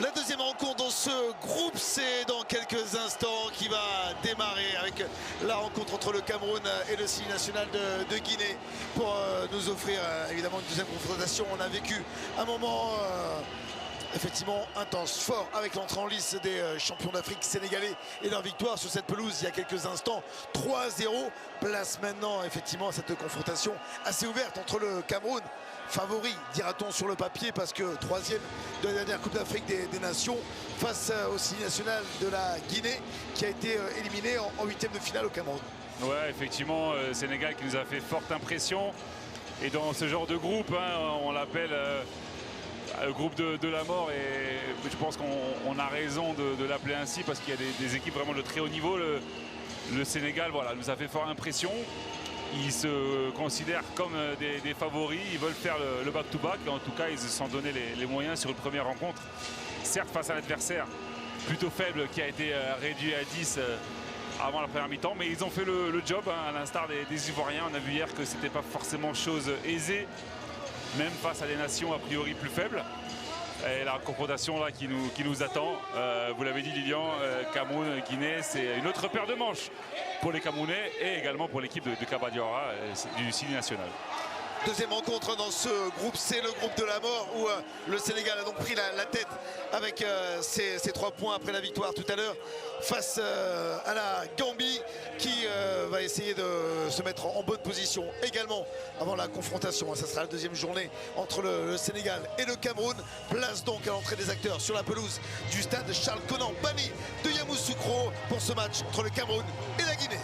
La deuxième rencontre dans ce groupe C dans quelques instants qui va démarrer avec la rencontre entre le Cameroun et le CIL national de Guinée pour nous offrir évidemment une deuxième confrontation. On a vécu un moment effectivement intense, fort avec l'entrée en lice des champions d'Afrique sénégalais et leur victoire sur cette pelouse il y a quelques instants. 3-0, place maintenant effectivement à cette confrontation assez ouverte entre le Cameroun, favori dira-t-on sur le papier parce que troisième de la dernière Coupe d'Afrique des Nations, face au CIL national de la Guinée qui a été éliminé en huitième de finale au Cameroun. Ouais, effectivement, Sénégal qui nous a fait forte impression. Et dans ce genre de groupe, hein, on l'appelle le groupe de la mort, et je pense qu'on a raison de l'appeler ainsi parce qu'il y a des équipes vraiment de très haut niveau. Le Sénégal, voilà, nous a fait fort impression. Ils se considèrent comme des favoris, ils veulent faire le back-to-back. En tout cas, ils se sont donné les moyens sur une première rencontre. Certes, face à l'adversaire plutôt faible qui a été réduit à 10 avant la première mi-temps, mais ils ont fait le job, hein, à l'instar des Ivoiriens. On a vu hier que c'était pas forcément chose aisée, même face à des nations a priori plus faibles. Et la confrontation là qui nous attend, vous l'avez dit Lilian, Cameroun, Guinée, c'est une autre paire de manches pour les Camerounais et également pour l'équipe de Kaba Diawara du CIL national. Deuxième rencontre dans ce groupe C, le groupe de la mort, où le Sénégal a donc pris la tête avec ses 3 points après la victoire tout à l'heure face à la Gambie qui va essayer de se mettre en bonne position également avant la confrontation. Ça sera la deuxième journée entre le Sénégal et le Cameroun. Place donc à l'entrée des acteurs sur la pelouse du stade Charles Konan Banny de Yamoussoukro pour ce match entre le Cameroun et la Guinée.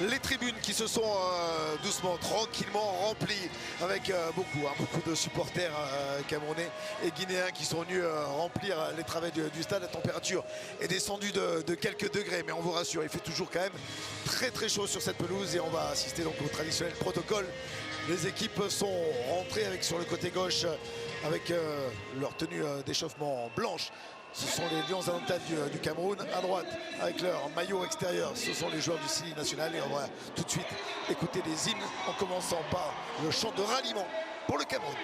Les tribunes qui se sont doucement, tranquillement remplies avec beaucoup de supporters camerounais et guinéens qui sont venus remplir les travées du stade. La température est descendue de quelques degrés, mais on vous rassure, il fait toujours quand même très chaud sur cette pelouse et on va assister donc au traditionnel protocole. Les équipes sont rentrées avec sur le côté gauche avec leur tenue d'échauffement blanche. Ce sont les Lions Indomptables du Cameroun. À droite, avec leur maillot extérieur, ce sont les joueurs du CIL national. Et on va tout de suite écouter des hymnes en commençant par le chant de ralliement pour le Cameroun.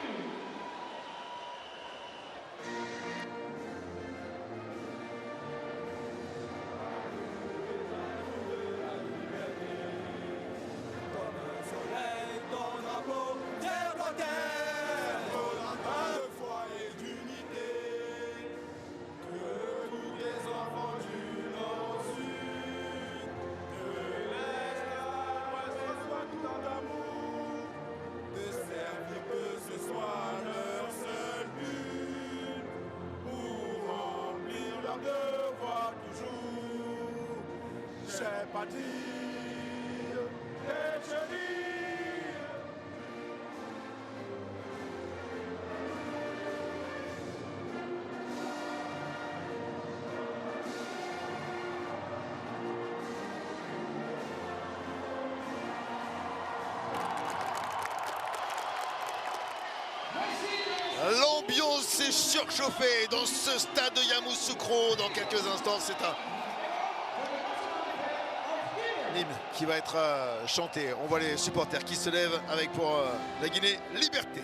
L'ambiance est surchauffée dans ce stade de Yamoussoukro. Dans quelques instants, c'est un hymne qui va être chanté. On voit les supporters qui se lèvent avec pour la Guinée, liberté.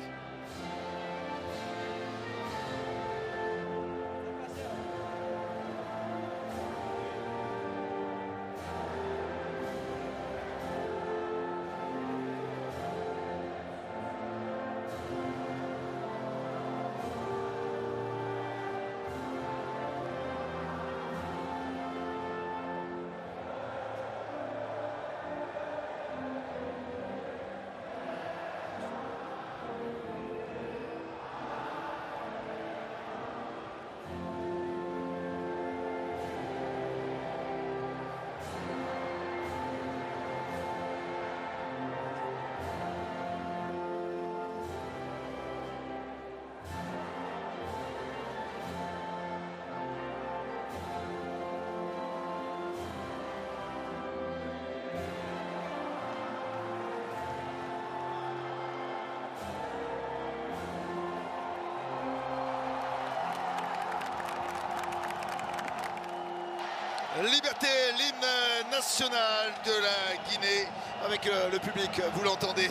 Liberté, l'hymne national de la Guinée avec le public, vous l'entendez,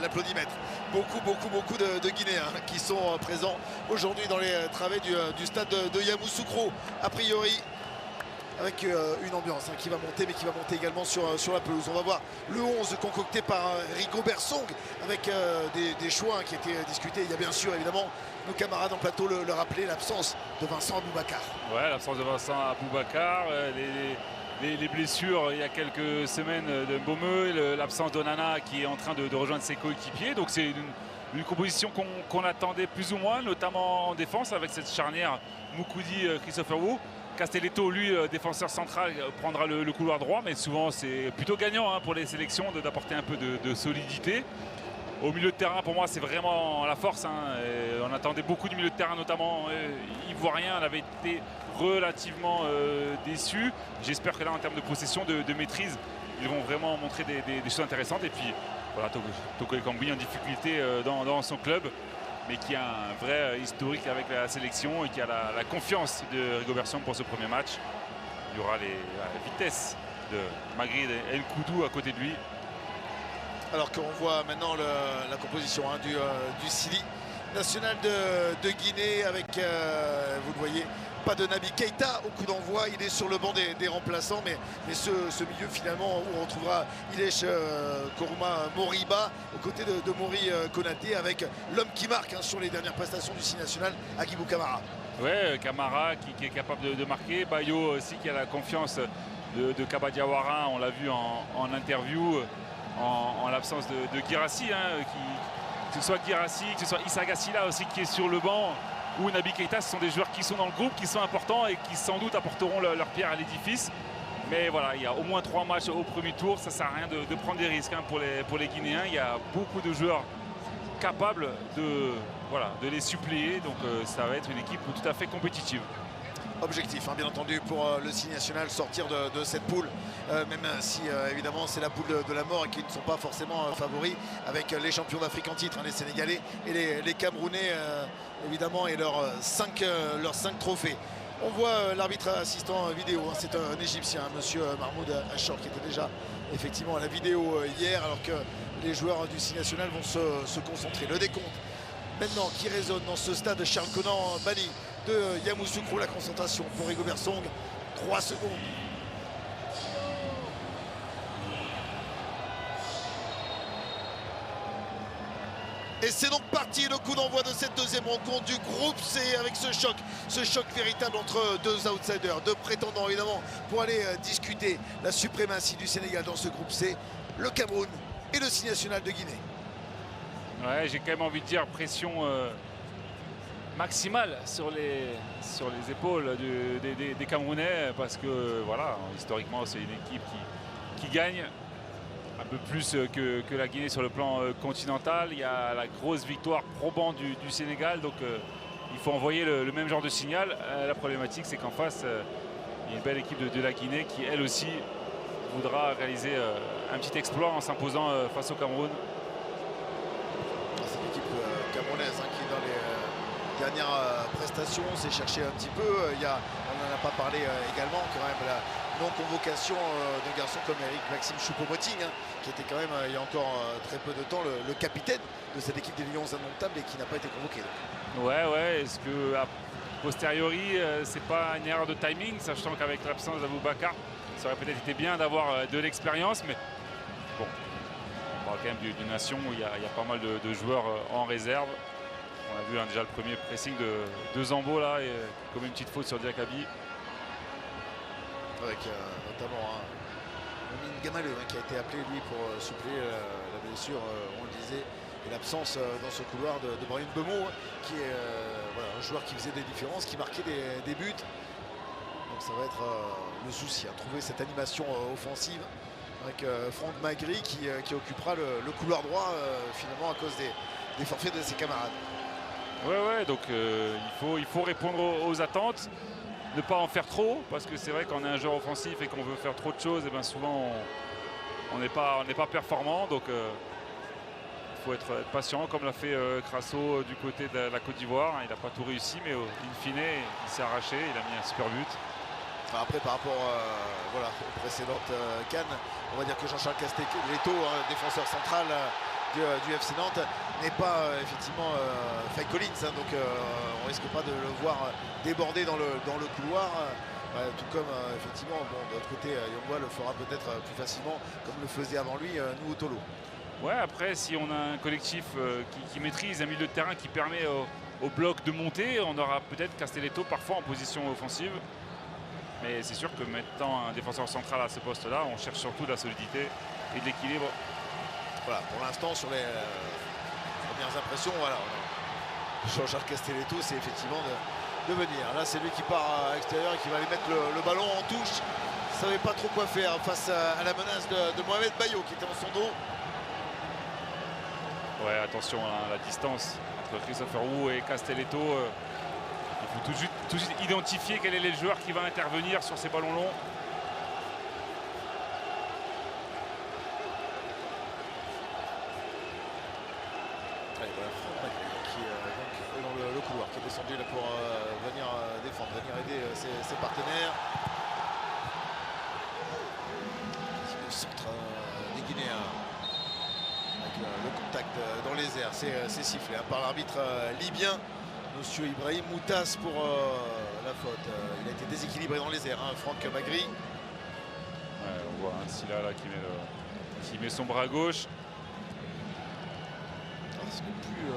l'applaudimètre. Beaucoup de Guinéens qui sont présents aujourd'hui dans les travées du stade de Yamoussoukro, a priori avec une ambiance qui va monter, mais qui va monter également sur la pelouse. On va voir le 11 concocté par Rigobert Song avec des choix qui étaient discutés. Il y a bien sûr évidemment nos camarades en plateau le rappelaient, l'absence de Vincent Aboubakar. Ouais, l'absence de Vincent Aboubakar, les blessures il y a quelques semaines de Mbomeux, l'absence d'Onana qui est en train de rejoindre ses coéquipiers. Donc c'est une composition qu'on attendait plus ou moins, notamment en défense avec cette charnière Moukoudi-Christopher Wu. Castelletto, lui, défenseur central, prendra le couloir droit, mais souvent c'est plutôt gagnant pour les sélections d'apporter un peu de solidité. Au milieu de terrain, pour moi, c'est vraiment la force. On attendait beaucoup du milieu de terrain, notamment ivoirien. On avait été relativement déçus. J'espère que là, en termes de possession, de maîtrise, ils vont vraiment montrer des choses intéressantes. Et puis, voilà, Toko Ekambi en difficulté dans son club, mais qui a un vrai historique avec la sélection et qui a la confiance de Rigobert Song pour ce premier match. Il y aura la vitesse de Magri El Koudou à côté de lui. Alors qu'on voit maintenant la composition du Sili national de Guinée avec, vous le voyez, pas de Naby Keita au coup d'envoi. Il est sur le banc des remplaçants, mais ce milieu finalement où on retrouvera Ilech Korouma Moriba aux côtés de Mori Konaté, avec l'homme qui marque sur les dernières prestations du Sili national, Agibou Camara. Ouais, Camara qui est capable de marquer. Bayo aussi qui a la confiance de Kaba Diawara, on l'a vu en interview. En l'absence de Guirassy, que ce soit Guirassy, que ce soit Issa Gassila aussi qui est sur le banc, ou Naby Keita, ce sont des joueurs qui sont dans le groupe, qui sont importants et qui sans doute apporteront leur pierre à l'édifice. Mais voilà, il y a au moins 3 matchs au premier tour, ça ne sert à rien de prendre des risques pour les Guinéens. Il y a beaucoup de joueurs capables de les suppléer, donc ça va être une équipe tout à fait compétitive. Objectif, bien entendu, pour le Sili national, sortir de cette poule, même si évidemment c'est la poule de la mort et qui ne sont pas forcément favoris, avec les champions d'Afrique en titre, les Sénégalais et les Camerounais évidemment, et leurs 5 trophées. On voit l'arbitre assistant vidéo, c'est un Égyptien, monsieur Mahmoud Achor, qui était déjà effectivement à la vidéo hier, alors que les joueurs du Sili national vont se concentrer. Le décompte maintenant qui résonne dans ce stade Charles Konan Bani de Yamoussoukro, la concentration pour Rigobert Song, 3 secondes. Et c'est donc parti, le coup d'envoi de cette deuxième rencontre du groupe C, avec ce choc véritable entre deux outsiders, deux prétendants évidemment pour aller discuter la suprématie du Sénégal dans ce groupe C, le Cameroun et le Sili national de Guinée. Ouais, j'ai quand même envie de dire pression maximale sur les épaules des Camerounais, parce que voilà, historiquement c'est une équipe qui gagne un peu plus que la Guinée sur le plan continental. Il y a la grosse victoire probante du Sénégal, donc il faut envoyer le même genre de signal. La problématique, c'est qu'en face il y a une belle équipe de la Guinée qui elle aussi voudra réaliser un petit exploit en s'imposant face au Cameroun. Camerounaise qui dans les dernières prestations s'est cherché un petit peu. On n'en a pas parlé également, quand même, la non-convocation d'un garçon comme Eric Maxime Choupo-Moting, qui était quand même il y a encore très peu de temps le capitaine de cette équipe des Lions indomptables et qui n'a pas été convoqué. Ouais, est-ce que a posteriori c'est pas une erreur de timing, sachant qu'avec l'absence d'Aboubacar ça aurait peut-être été bien d'avoir de l'expérience, mais bon, on parle quand même d'une nation où il y a pas mal de joueurs en réserve. On a vu déjà le premier pressing de Zambo là, et comme une petite faute sur Diakabi. Avec notamment Momin Gamaleu qui a été appelé lui pour suppléer la blessure, on le disait, et l'absence dans ce couloir de Brahim Bemo, qui est un joueur qui faisait des différences, qui marquait des buts. Donc ça va être le souci, trouver cette animation offensive avec Franck Magri qui occupera le couloir droit finalement à cause des forfaits de ses camarades. Ouais, donc il faut répondre aux attentes, ne pas en faire trop, parce que c'est vrai qu'on est un joueur offensif et qu'on veut faire trop de choses, et bien souvent on n'est pas performant, donc il faut être patient, comme l'a fait Crasso du côté de la Côte d'Ivoire. Il n'a pas tout réussi, mais in fine il s'est arraché, il a mis un super but. Après, par rapport voilà, aux précédentes Cannes, on va dire que Jean-Charles Castelletto, défenseur central du FC Nantes, n'est pas effectivement Faye Collins, donc on risque pas de le voir déborder dans le couloir. Tout comme effectivement, bon, de l'autre côté, Yongwa le fera peut-être plus facilement, comme le faisait avant lui Nuhu Tolo. Ouais, après, si on a un collectif qui maîtrise un milieu de terrain qui permet au bloc de monter, on aura peut-être Castelletto parfois en position offensive. Mais c'est sûr que mettant un défenseur central à ce poste-là, on cherche surtout de la solidité et de l'équilibre. Voilà, pour l'instant, sur les premières impressions, voilà, Jean-Charles Castelletto, c'est effectivement de venir. Là, c'est lui qui part à l'extérieur et qui va aller mettre le ballon en touche. Il ne savait pas trop quoi faire face à la menace de Mohamed Bayo qui était en son dos. Ouais, attention à la distance entre Christopher Wu et Castelletto. Il faut tout de suite identifier quel est le joueur qui va intervenir sur ces ballons longs. Allez, voilà, qui est dans le couloir, qui est descendu là pour venir défendre, venir aider ses partenaires. Le centre des Guinéens. Le contact dans les airs, c'est sifflé par l'arbitre libyen, monsieur Ibrahim Moutas, pour la faute. Il a été déséquilibré dans les airs, Franck Magri. Ouais, on voit Silla là qui met son bras gauche. Ce n'est plus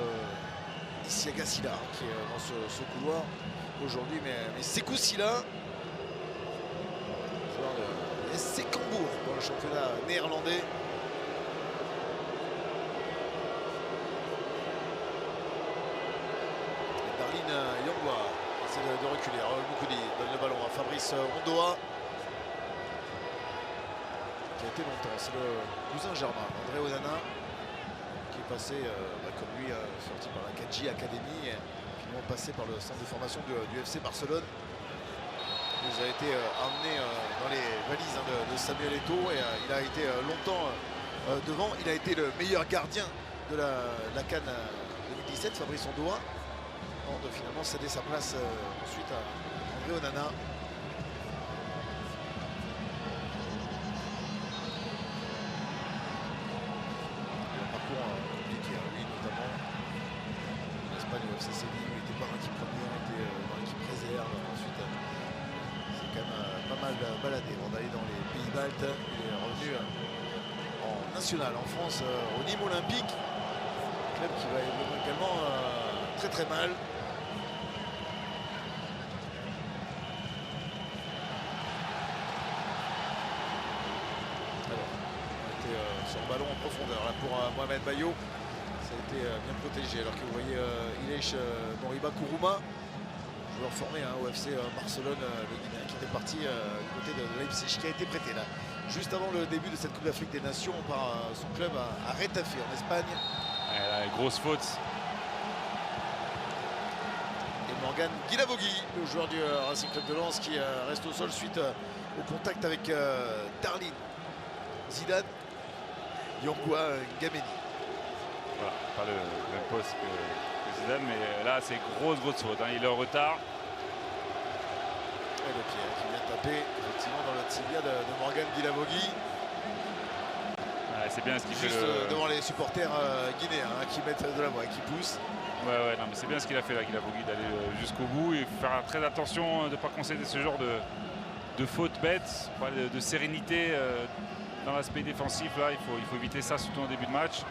Isiaga Silla qui est dans ce couloir aujourd'hui, mais Sékou Silla, joueur de SC Cambourg dans le championnat néerlandais. Yongwa essaie de reculer. Moukoudi donne le ballon à Fabrice Ondoa, qui a été longtemps. C'est le cousin germain, André Onana, qui est passé, comme lui, sorti par la 4J Academy, et finalement passé par le centre de formation du FC Barcelone. Il nous a été emmené dans les valises de Samuel Eto'o, et il a été longtemps devant. Il a été le meilleur gardien de la CAN 2017, Fabrice Ondoa, de finalement céder sa place ensuite à André Onana. Un parcours compliqué, lui notamment. En Espagne, au FC Séville, il était pas en équipe première, il était dans l'équipe réserve. Ensuite, c'est quand même pas mal baladé avant d'aller dans les pays baltes. Il est revenu en national, en France, au Nîmes Olympique. Un club qui va également très mal. Sur le ballon en profondeur là pour Mohamed Bayo, ça a été bien protégé, alors que vous voyez Ilech Moriba Kourouma, joueur formé au FC Barcelone, le Guinéen, qui était parti du côté de Leipzig, qui a été prêté là juste avant le début de cette Coupe d'Afrique des Nations par son club à Retafe en Espagne. Là, grosse faute. Et Morgan Guilavogui, le joueur du Racing Club de Lens, qui reste au sol suite au contact avec Darlin Zidane. Yongwa Ngameni. Voilà, pas le même poste que Zidane, mais là c'est grosse faute. Il est en retard. Et le pied qui vient taper effectivement dans le tibia de Morgan Guilavogui. Ouais, c'est bien ce qu'il fait. Juste devant les supporters guinéens qui mettent de la voix, qui poussent. Ouais, non, mais c'est bien ce qu'il a fait là, Guilavogui, d'aller jusqu'au bout et faire très attention de ne pas concéder ce genre de faute bête, de sérénité. Dans l'aspect défensif, là, il faut éviter ça, surtout en début de match.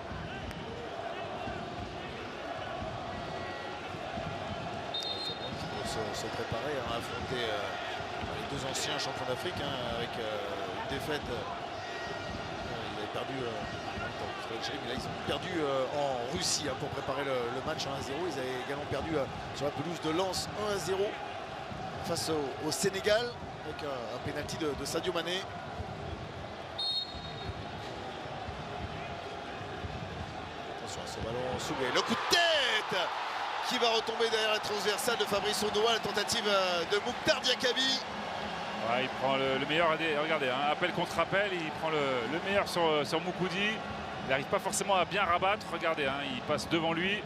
Il faut se préparer à affronter les deux anciens champions d'Afrique, avec une défaite. Ils avaient perdu là, ils ont perdu en Russie pour préparer le match 1-0. Ils avaient également perdu sur la pelouse de Lens 1-0 face au Sénégal, avec un pénalty de Sadio Mané. Ce ballon soulevé, le coup de tête qui va retomber derrière la transversale de Fabrice Ondoa, la tentative de Mouktar Diakabi. Ouais, il prend le meilleur, regardez, appel contre appel, il prend le meilleur sur Moukoudi. Il n'arrive pas forcément à bien rabattre, regardez, il passe devant lui.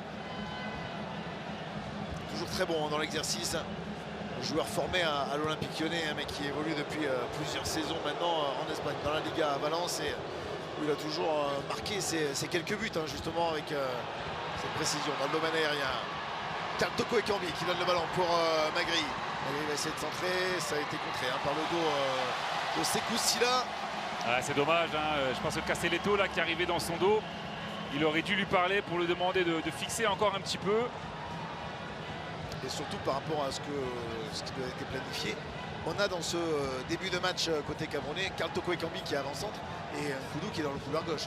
Toujours très bon dans l'exercice. joueur formé à l'Olympique Lyonnais, mais qui évolue depuis plusieurs saisons maintenant en Espagne, dans la Liga à Valence, et où il a toujours marqué ses quelques buts, justement, avec cette précision dans le domaine aérien. Karl Toko Ekambi qui donne le ballon pour Magri. Magri va essayer de centrer, ça a été contré par le dos de Sékou Sylla. Ah, c'est dommage, je pense que Castelletto là, qui arrivait dans son dos, il aurait dû lui parler pour lui demander de fixer encore un petit peu. Et surtout par rapport à ce qui doit être planifié. On a dans ce début de match côté camerounais Karl Toko Ekambi qui est avant-centre et Nkoudou qui est dans le couloir gauche.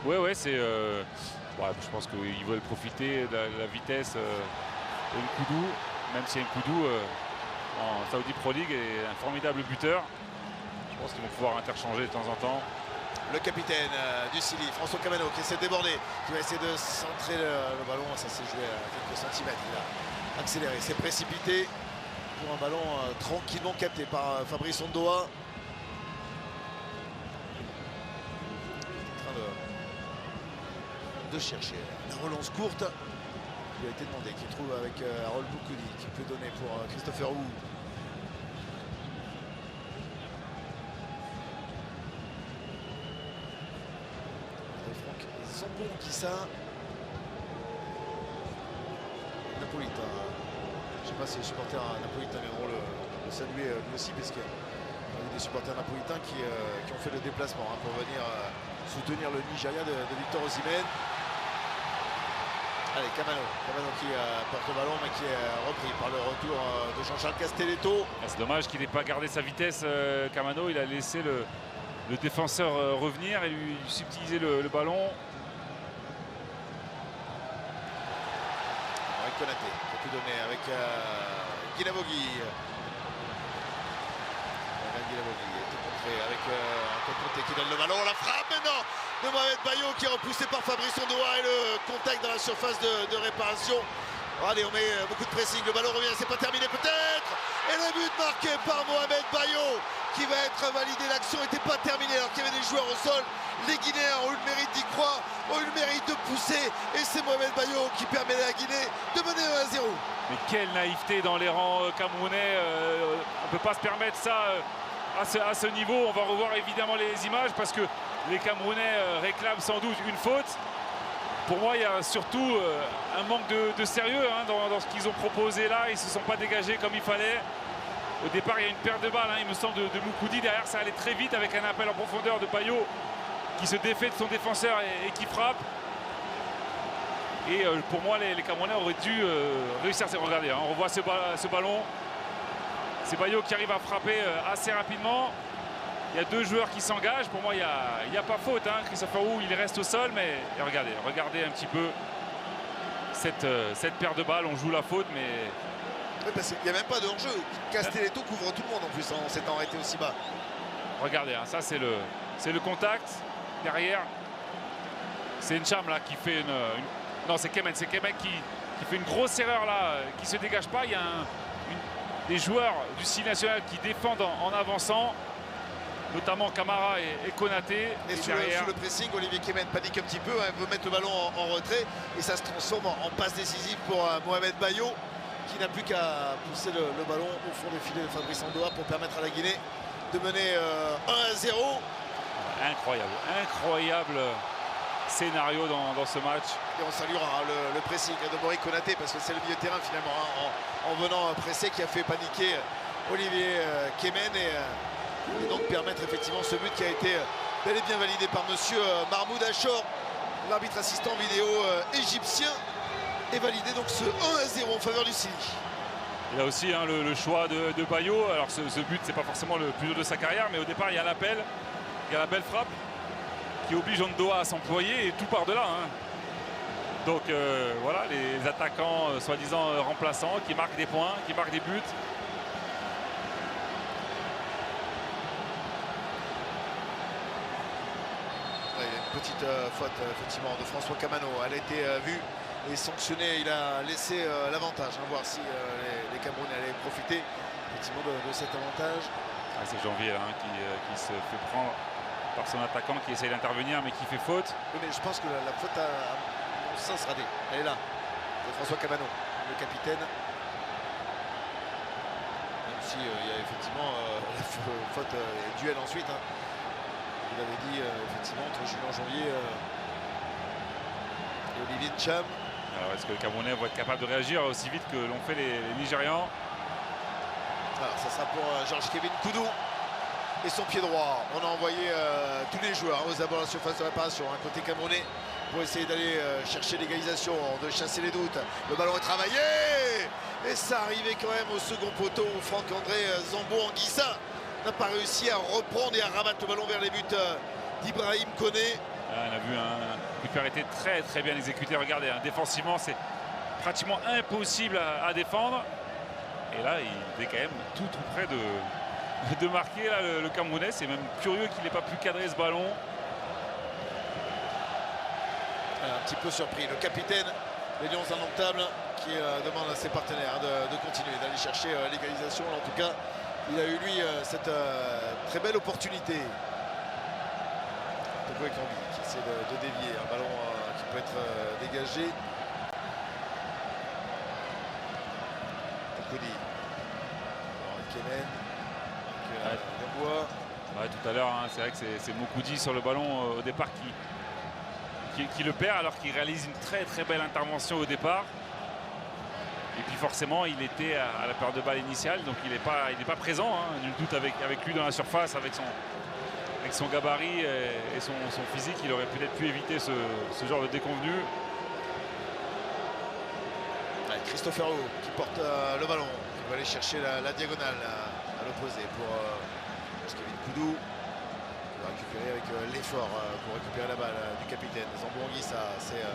Ouais, c'est... je pense qu'ils veulent profiter de la vitesse de Nkoudou, même si Nkoudou en Saudi Pro League est un formidable buteur. Je pense qu'ils vont pouvoir interchanger de temps en temps. Le capitaine du Sili, François Kamano, qui essaie de déborder, qui va essayer de centrer le ballon. Ça s'est joué à quelques centimètres. Il a accéléré, s'est précipité pour un ballon tranquillement capté par Fabrice Ondoa. En train de chercher la relance courte qui a été demandée, qui trouve avec Harold Boukoudi, qui peut donner pour Christopher Wu. Zambon qui ça. Napolitain. Je ne sais pas si les supporters napolitains viendront le saluer lui aussi, parce qu'il y a des supporters napolitains qui ont fait le déplacement pour venir soutenir le Nigeria de Victor Osimhen. Allez, Kamano qui porte le ballon, mais qui est repris par le retour de Jean-Charles Castelletto. C'est dommage qu'il n'ait pas gardé sa vitesse, Kamano. Il a laissé le défenseur revenir et lui subtiliser le ballon. Avec Konaté, qui a tout donné avec Guinavogui. Guinavogui est tout contré avec Antoine Conté qui donne le ballon. La frappe maintenant de Mohamed Bayo qui est repoussé par Fabrice Ondoa, et le contact dans la surface de réparation. Allez, on met beaucoup de pressing, le ballon revient, c'est pas terminé peut-être. Et le but marqué par Mohamed Bayo qui va être validé. L'action n'était pas terminée alors qu'il y avait des joueurs au sol. Les Guinéens ont eu le mérite d'y croire, ont eu le mérite de pousser, et c'est Mohamed Bayo qui permet à la Guinée de mener 1-0. Mais quelle naïveté dans les rangs camerounais. On ne peut pas se permettre ça à ce niveau. On va revoir évidemment les images parce que les Camerounais réclament sans doute une faute. Pour moi, il y a surtout un manque de sérieux dans ce qu'ils ont proposé là. Ils ne se sont pas dégagés comme il fallait. Au départ, il y a une perte de balle, il me semble, de Moukoudi. Derrière, ça allait très vite avec un appel en profondeur de Bayo qui se défait de son défenseur et qui frappe. Et pour moi, les Camerounais auraient dû réussir. Regardez, on revoit ce ballon. C'est Bayo qui arrive à frapper assez rapidement. Il y a deux joueurs qui s'engagent. Pour moi, il n'y a pas faute. Christopher Wu, il reste au sol. Mais regardez un petit peu cette paire de balles. On joue la faute, mais... Oui, parce qu'il n'y a même pas de hors-jeu. Castelletto couvre tout le monde en plus en s'étant arrêté aussi bas. Regardez, ça c'est le contact. Derrière, c'est Ncham là qui fait Non, c'est Kemen. C'est Kemen qui fait une grosse erreur là, qui ne se dégage pas. Il y a des joueurs du Sili national qui défendent en avançant, notamment Camara et Konaté. Et sous le pressing, Olivier Kemen panique un petit peu, veut mettre le ballon en retrait, et ça se transforme en passe décisive pour Mohamed Bayo, qui n'a plus qu'à pousser le ballon au fond des filets de Fabrice Ondoa pour permettre à la Guinée de mener 1-0. Incroyable scénario dans ce match. Et on saluera le pressing de Mori Konaté, parce que c'est le milieu de terrain finalement en venant presser qui a fait paniquer Olivier Kemen et donc permettre effectivement ce but qui a été bel et bien validé par monsieur Mahmoud Achor, l'arbitre assistant vidéo égyptien, et validé donc ce 1-0 en faveur du Sili. Il y a aussi le choix de Bayo. Alors ce but, c'est pas forcément le plus dur de sa carrière, mais au départ il y a l'appel, il y a la belle frappe qui oblige Ondoa à s'employer, et tout part de là. Donc voilà, les attaquants soi-disant remplaçants qui marquent des points, qui marquent des buts. Il y a une petite faute effectivement de François Kamano. Elle a été vue et sanctionnée. Il a laissé l'avantage. Voir si les Camerounais allaient profiter effectivement de cet avantage. C'est Janvier qui se fait prendre par son attaquant qui essaye d'intervenir mais qui fait faute. Oui, mais je pense que la faute à mon sens radée. Elle est là. C'est François Kamano, le capitaine. aussi, il y a effectivement la faute et duel ensuite. Hein. Vous l'avez dit, effectivement, entre Julien Janvier et Olivier Ncham. Alors est-ce que le Camerounais va être capable de réagir aussi vite que l'ont fait les Nigérians? Alors ça sera pour Georges-Kévin Koudou et son pied droit. On a envoyé tous les joueurs aux abords de la surface de réparation, hein, côté camerounais, pour essayer d'aller chercher l'égalisation, de chasser les doutes. Le ballon est travaillé et ça arrivait quand même au second poteau où Franck-André Zambo-Anguissa n'a pas réussi à reprendre et à rabattre le ballon vers les buts d'Ibrahim Koné. On a vu un coup de pied arrêté très bien exécuté. Regardez, hein, défensivement, c'est pratiquement impossible à défendre. Et là, il est quand même tout près de marquer là, le Camerounais. C'est même curieux qu'il n'ait pas pu cadrer ce ballon. Un petit peu surpris. Le capitaine des Lions Indomptables qui demande à ses partenaires de continuer, d'aller chercher l'égalisation. En tout cas, il a eu lui cette très belle opportunité. Toko Ekambi qui essaie de dévier un ballon qui peut être dégagé. Tokodi. Kemen. Ouais, tout à l'heure, hein, c'est vrai que c'est Mokoudi sur le ballon au départ qui le perd alors qu'il réalise une très belle intervention au départ. Et puis forcément, il était à la perte de balle initiale, donc il n'est pas présent. Hein, nul doute avec lui dans la surface, avec son gabarit et son physique, il aurait peut-être pu éviter ce genre de déconvenu. Ouais, Christopher Hugo qui porte le ballon, qui va aller chercher la diagonale à l'opposé pour Kevin Koudou. Il va récupérer avec l'effort pour récupérer la balle du capitaine. Zambo-Anguissa, c'est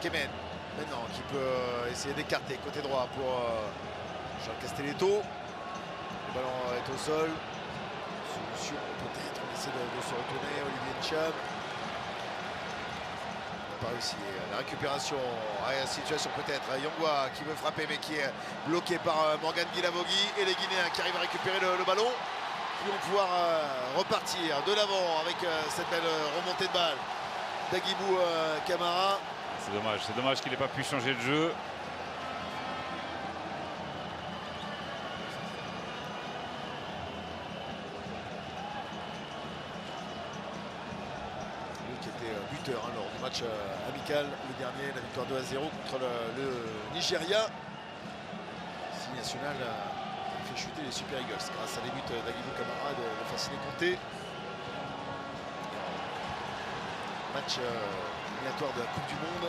Kemen maintenant qui peut essayer d'écarter côté droit pour Charles Castelletto. Le ballon est au sol. Solution peut-être, on essaie de se retourner. Olivier Ncham. Pas réussi. La récupération, la situation peut-être. Yongwa qui veut frapper mais qui est bloqué par Morgan Guilavogui. Et les Guinéens qui arrivent à récupérer le ballon. Qui vont pouvoir repartir de l'avant avec cette belle remontée de balle d'Agibou Camara. C'est dommage qu'il n'ait pas pu changer de jeu. Lui qui était buteur lors du match amical, le dernier, la victoire 2-0 contre le Nigeria. Signe national fait chuter les Super Eagles grâce à des buts d'Agibou Camara et de Fasciné Conté. Match éliminatoire de la Coupe du Monde.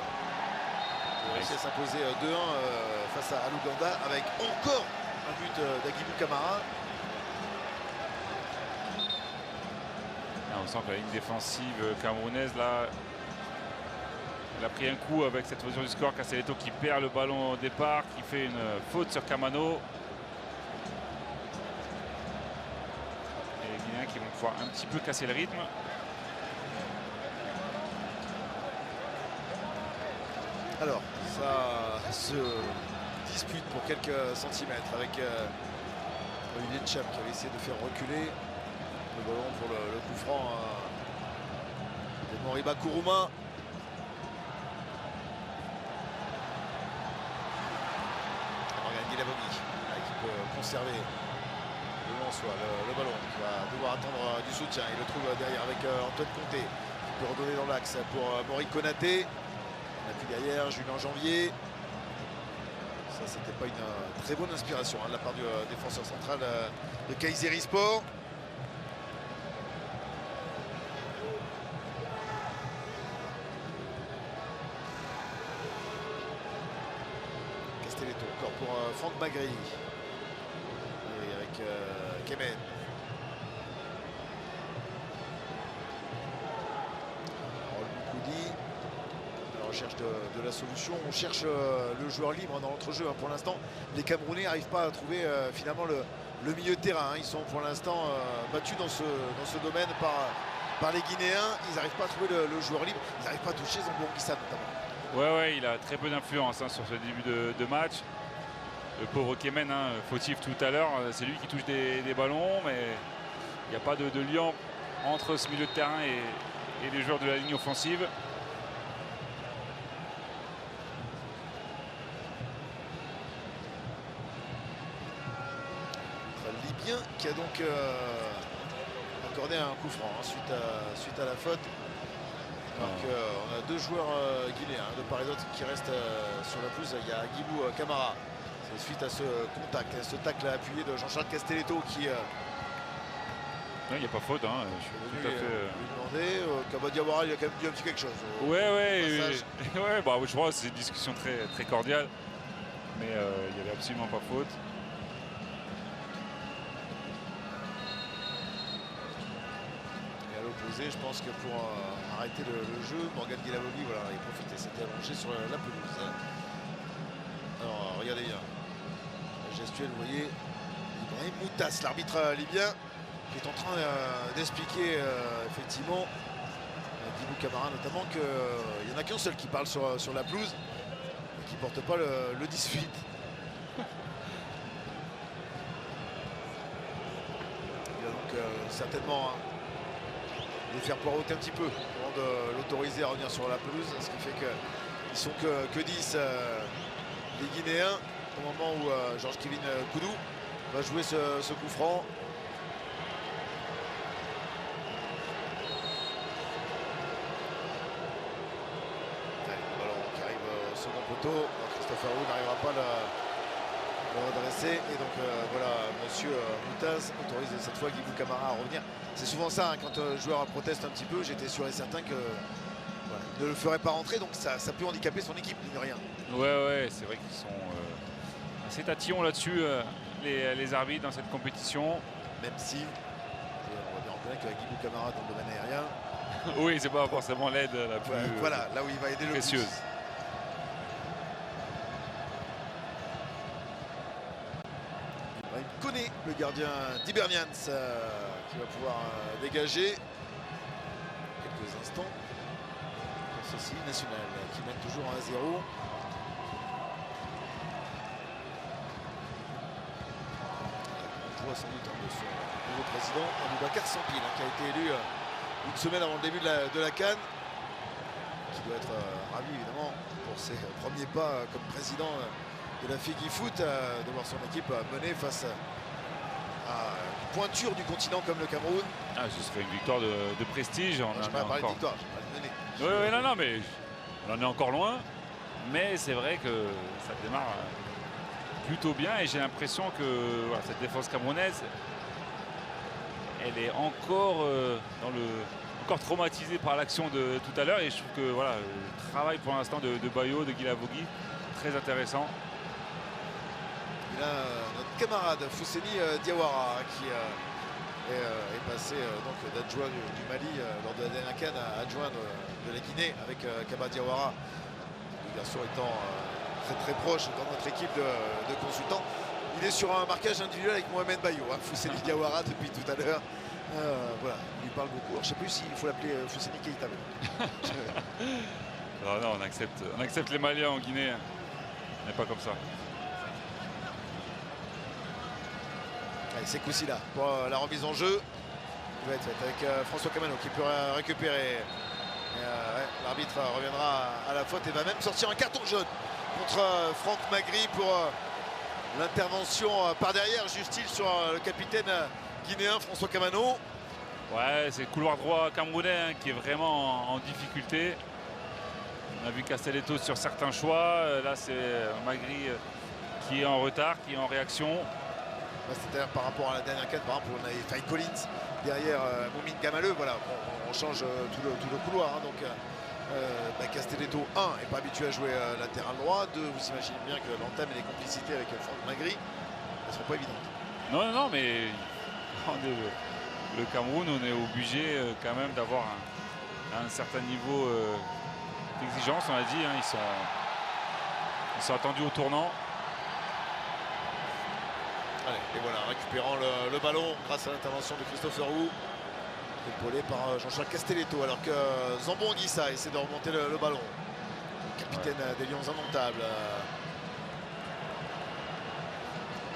Il a réussi à s'imposer 2-1 face à l'Ouganda avec encore un but d'Agibou Camara. On sent que la ligne défensive camerounaise là, elle a pris un coup avec cette position du score. Castelletto qui perd le ballon au départ, qui fait une faute sur Kamano. Et les Guinéens qui vont pouvoir un petit peu casser le rythme. Alors, ça se dispute pour quelques centimètres avec Olivier Ncham qui avait essayé de faire reculer le ballon pour le coup franc de Moriba Kourouma. Morgan Guilavogui qui peut conserver devant soi le ballon, qui va devoir attendre du soutien. Il le trouve derrière avec Antoine Conté qui peut redonner dans l'axe pour Moriba Konaté. On a vu derrière Julien Janvier. Ça, c'était pas une très bonne inspiration de la part du défenseur central de Kayserispor. Castelletto encore pour Franck Magri. Et avec Kemen. Cherche de la solution, on cherche le joueur libre dans l'entrejeu. Pour l'instant, les Camerounais n'arrivent pas à trouver finalement le milieu de terrain. Ils sont pour l'instant battus dans ce domaine par les Guinéens. Ils n'arrivent pas à trouver le joueur libre. Ils n'arrivent pas à toucher Zambo-Anguissa notamment. Ouais, il a très peu d'influence sur ce début de match. Le pauvre Kemen, fautif tout à l'heure, c'est lui qui touche des ballons, mais il n'y a pas de lien entre ce milieu de terrain et les joueurs de la ligne offensive. libyen qui a donc accordé un coup franc suite à la faute. Donc on a deux joueurs guinéens de part et d'autre qui restent sur la pelouse. Il y a Guibou Camara. C'est suite à ce contact, à ce tacle appuyé de Jean-Charles Castelletto qui il n'y a pas faute, hein. Je suis tout à fait. lui demander. Kaba Diawara, il a quand même dit un petit quelque chose. Ouais, bah, je crois que c'est une discussion très, très cordiale. Mais il n'y avait absolument pas faute. Et à l'opposé, je pense que pour arrêter le jeu, Morgan Guilavogui, voilà, il profitait, c'était allongé sur la pelouse. Alors regardez bien. La gestuelle, vous voyez, Ibrahim Moutas, l'arbitre libyen, qui est en train d'expliquer effectivement à Guibou Camara notamment qu'il n'y en a qu'un seul qui parle sur la pelouse et qui ne porte pas le 18. Il va donc certainement les faire poireauter un petit peu avant de l'autoriser à revenir sur la pelouse, ce qui fait qu'ils sont que 10 les Guinéens au moment où Georges Kevin Koudou va jouer ce coup franc. Christopher Roux n'arrivera pas à le redresser et donc voilà, monsieur Moutaz autorise cette fois Guibou Camara à revenir. C'est souvent ça, hein, quand le joueur proteste un petit peu, j'étais sûr et certain que voilà, ne le ferait pas rentrer, donc ça peut handicaper son équipe, mine de rien. Ouais, c'est vrai qu'ils sont assez tatillons là-dessus, les arbitres dans cette compétition. Même si, on va bien reconnaître qu'avec Guibou Camara dans le domaine aérien, oui, c'est pas forcément l'aide la plus voilà, là où il va aider précieuse. Le plus. Il connaît le gardien d'Hibernians qui va pouvoir dégager quelques instants pour ceci national qui mène toujours 1-0. On voit sans doute de son nouveau président Aboubacar Sampil qui a été élu une semaine avant le début de la CAN, qui doit être ravi évidemment pour ses premiers pas comme président de la FIGI Foot, de voir son équipe mener face à une pointure du continent comme le Cameroun. Ah, ce serait une victoire de prestige. On je en pas est parlé de encore... victoire, je vais pas le mener. Non, mais on en est encore loin. Mais c'est vrai que ça démarre plutôt bien et j'ai l'impression que voilà, cette défense camerounaise, elle est encore encore traumatisée par l'action de tout à l'heure et je trouve que voilà, le travail pour l'instant de Bayo, de Guilavogui, très intéressant. Il a notre camarade Fousseni Diawara qui est passé donc d'adjoint du Mali lors de la dernière CAN à adjoint de la Guinée avec Kaba Diawara, le garçon étant très proche dans notre équipe de consultants. Il est sur un marquage individuel avec Mohamed Bayo, hein, Fousseni Diawara depuis tout à l'heure. Voilà, il lui parle beaucoup. Alors, je ne sais plus s'il faut l'appeler Fousseni Keita. Non, on accepte les Maliens en Guinée, hein. On n'est pas comme ça. Allez, c'est coup-ci là pour la remise en jeu. Il va être fait avec François Camano qui peut récupérer. Ouais, l'arbitre reviendra à la faute et va même sortir un carton jaune contre Franck Magri pour l'intervention par derrière, juste-il, sur le capitaine guinéen François Camano. Ouais, c'est le couloir droit camerounais hein, qui est vraiment en difficulté. On a vu Castelletto sur certains choix. Là, c'est Magri qui est en retard, qui est en réaction. C'est-à-dire par rapport à la dernière CAN, par exemple, on avait Faye Collins derrière Moumine Gamaleux. Voilà, on change tout le couloir. Hein, donc Castelletto, 1, n'est pas habitué à jouer latéral droit. 2, vous imaginez bien que l'entame et les complicités avec Franck Magri ne seront pas évidentes. Non, mais le Cameroun, on est obligé quand même d'avoir un certain niveau d'exigence. On a dit, hein, ils sont attendus au tournant. Allez, et voilà, récupérant le ballon grâce à l'intervention de Christopher Roux, épaulé par Jean-Charles Castelletto, alors que Zambon Anguissa essaie de remonter le ballon. Le capitaine des Lions indomptables.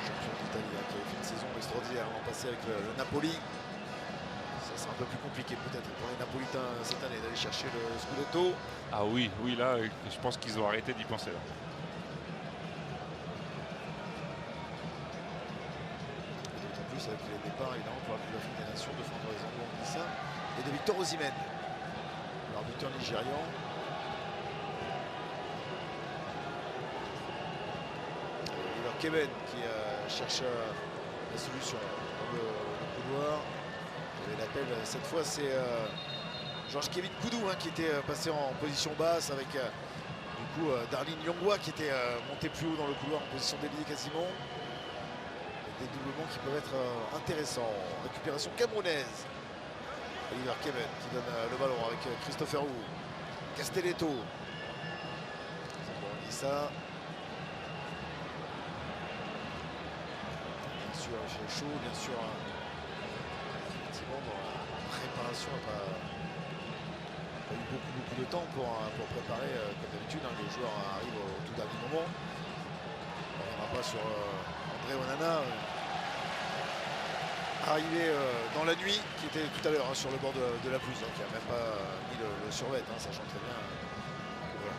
Champion d'Italie qui avait fait une saison extraordinaire l'an passé avec le Napoli. Ça sera un peu plus compliqué peut-être pour les Napolitains cette année d'aller chercher le Scudetto. Ah oui, là, je pense qu'ils ont arrêté d'y penser là. plus avec les départs évidemment pour la Coupe d'Afrique des Nations de Fandre Zambo-Anguissa et de Victor Osimhen, l'arbitre nigérian. Oliver Keben qui cherche la solution dans le couloir. Et l'appel cette fois c'est Georges Kevin Koudou qui était passé en position basse avec du coup Darlene Yongwa qui était monté plus haut dans le couloir en position d'ailier quasiment. Des doublements qui peuvent être intéressants. Récupération camerounaise. Oliver Keben qui donne le ballon avec Christopher Wu. Castelletto. Ça. Bien sûr, il fait chaud, bien sûr. Effectivement, dans la préparation, on n'a pas eu beaucoup de temps pour préparer, comme d'habitude. Les joueurs arrivent au tout dernier moment. On ne reviendra pas sur André Onana. Arrivé dans la nuit, qui était tout à l'heure sur le bord de la pelouse, qui n'a même pas mis le survêt, sachant très bien que voilà.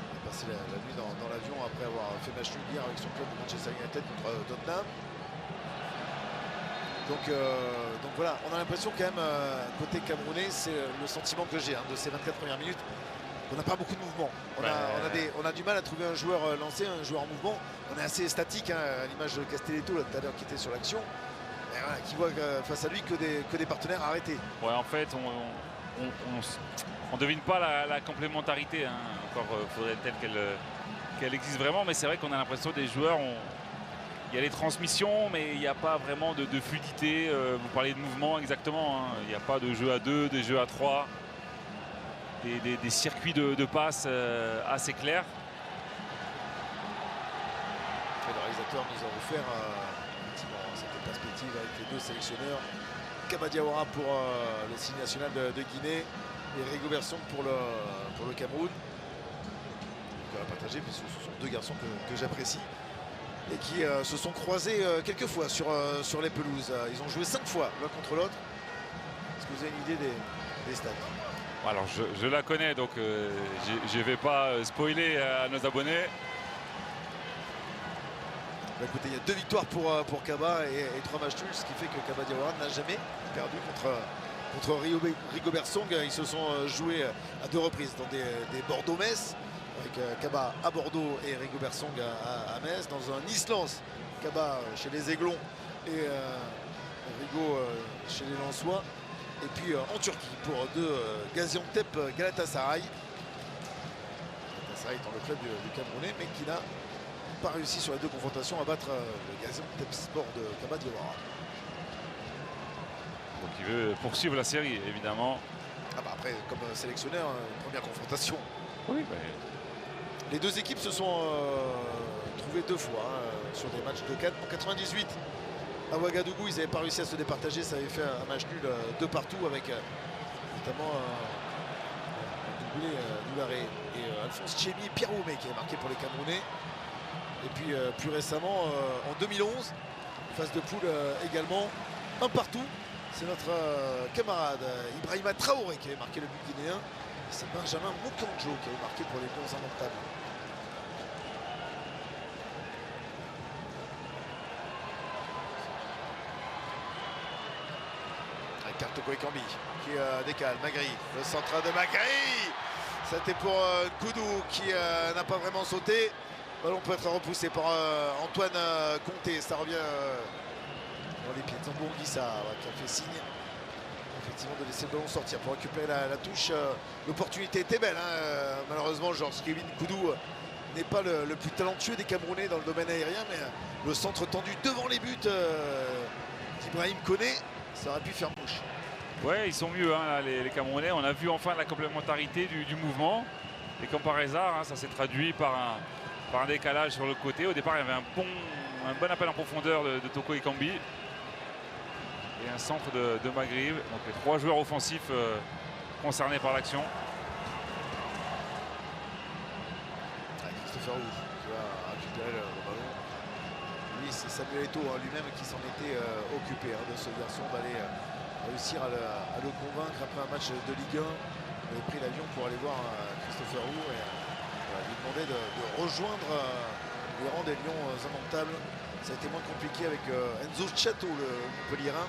Il a passé la nuit dans l'avion après avoir fait match nul hier avec son club de Manchester United contre Tottenham. Donc voilà, on a l'impression quand même, côté camerounais, c'est le sentiment que j'ai de ces 24 premières minutes. On n'a pas beaucoup de mouvement. On a du mal à trouver un joueur lancé, un joueur en mouvement. On est assez statique, à l'image de Castelletto tout à l'heure qui était sur l'action. Voilà, qui voit face à lui que des partenaires arrêtés. Ouais, en fait, on devine pas la complémentarité. Encore faudrait-elle qu'elle existe vraiment, mais c'est vrai qu'on a l'impression des joueurs. Il y a les transmissions, mais il n'y a pas vraiment de fluidité. Vous parlez de mouvement exactement. Il n'y a pas de jeu à 2, des jeux à 3, des circuits de passes assez clairs. Le réalisateur nous a offert cette perspective avec les deux sélectionneurs. Kaba Diawara pour le signe national de Guinée et Rigobert Song pour le Cameroun. On va partager puisque ce sont deux garçons que j'apprécie et qui se sont croisés quelques fois sur les pelouses. Ils ont joué 5 fois l'un contre l'autre. Est-ce que vous avez une idée des stats? Alors je la connais, donc je ne vais pas spoiler à nos abonnés. Bah, écoutez, il y a 2 victoires pour Kaba et 3 matchs nuls, ce qui fait que Kaba Diawara n'a jamais perdu contre Rigobert Song. Ils se sont joués à 2 reprises dans des Bordeaux-Metz, avec Kaba à Bordeaux et Rigobert Song à Metz, dans un Nice-Lens, Kaba chez les Aiglons et Rigo chez les Lensois. Et puis en Turquie pour 2 Gaziantep Galatasaray. Galatasaray étant le club du Camerounais, mais qui n'a pas réussi sur les 2 confrontations à battre le Gaziantep Sport de Kaba Diawara. Donc il veut poursuivre la série, évidemment. Après, comme sélectionneur, une première confrontation. Oui, Les 2 équipes se sont trouvées 2 fois sur des matchs de Cannes. En 98, à Ouagadougou, ils n'avaient pas réussi à se départager. Ça avait fait un match nul de partout avec notamment un doublé Doularé et Alphonse Tchémi et Pierre Oumé qui avait marqué pour les Camerounais. Et puis plus récemment, en 2011, phase de poule également, un partout. C'est notre camarade Ibrahima Traoré qui avait marqué le but guinéen. C'est Benjamin Moukandjo qui avait marqué pour les Lions indomptables. Kartoko Ekambi qui décale. Magri, le centre de Magri. C'était pour Koudou qui n'a pas vraiment sauté. Le ballon peut être repoussé par Antoine Comté. Ça revient dans les pieds de Zambo-Anguissa qui a fait signe effectivement de laisser le ballon sortir pour récupérer la touche. L'opportunité était belle. Malheureusement, Georges Kevin Koudou n'est pas le plus talentueux des Camerounais dans le domaine aérien, mais le centre tendu devant les buts d'Ibrahim Koné, ça aurait pu faire mouche. Ouais, ils sont mieux les Camerounais. On a vu enfin la complémentarité du mouvement. Et comme par hasard, ça s'est traduit par un décalage sur le côté. Au départ, il y avait un bon appel en profondeur de Toko Ekambi. Et un centre de Maghrib. Donc les 3 joueurs offensifs concernés par l'action. Christopher Wu qui va récupérer le ballon. Lui, c'est Samuel Eto'o lui-même qui s'en était occupé de ce garçon, d'aller réussir à le convaincre après un match de Ligue 1. Il avait pris l'avion pour aller voir Christopher Wu et lui demander de rejoindre les rangs des Lions indomptables Ça a été moins compliqué avec Enzo Chato, le Montpellierin,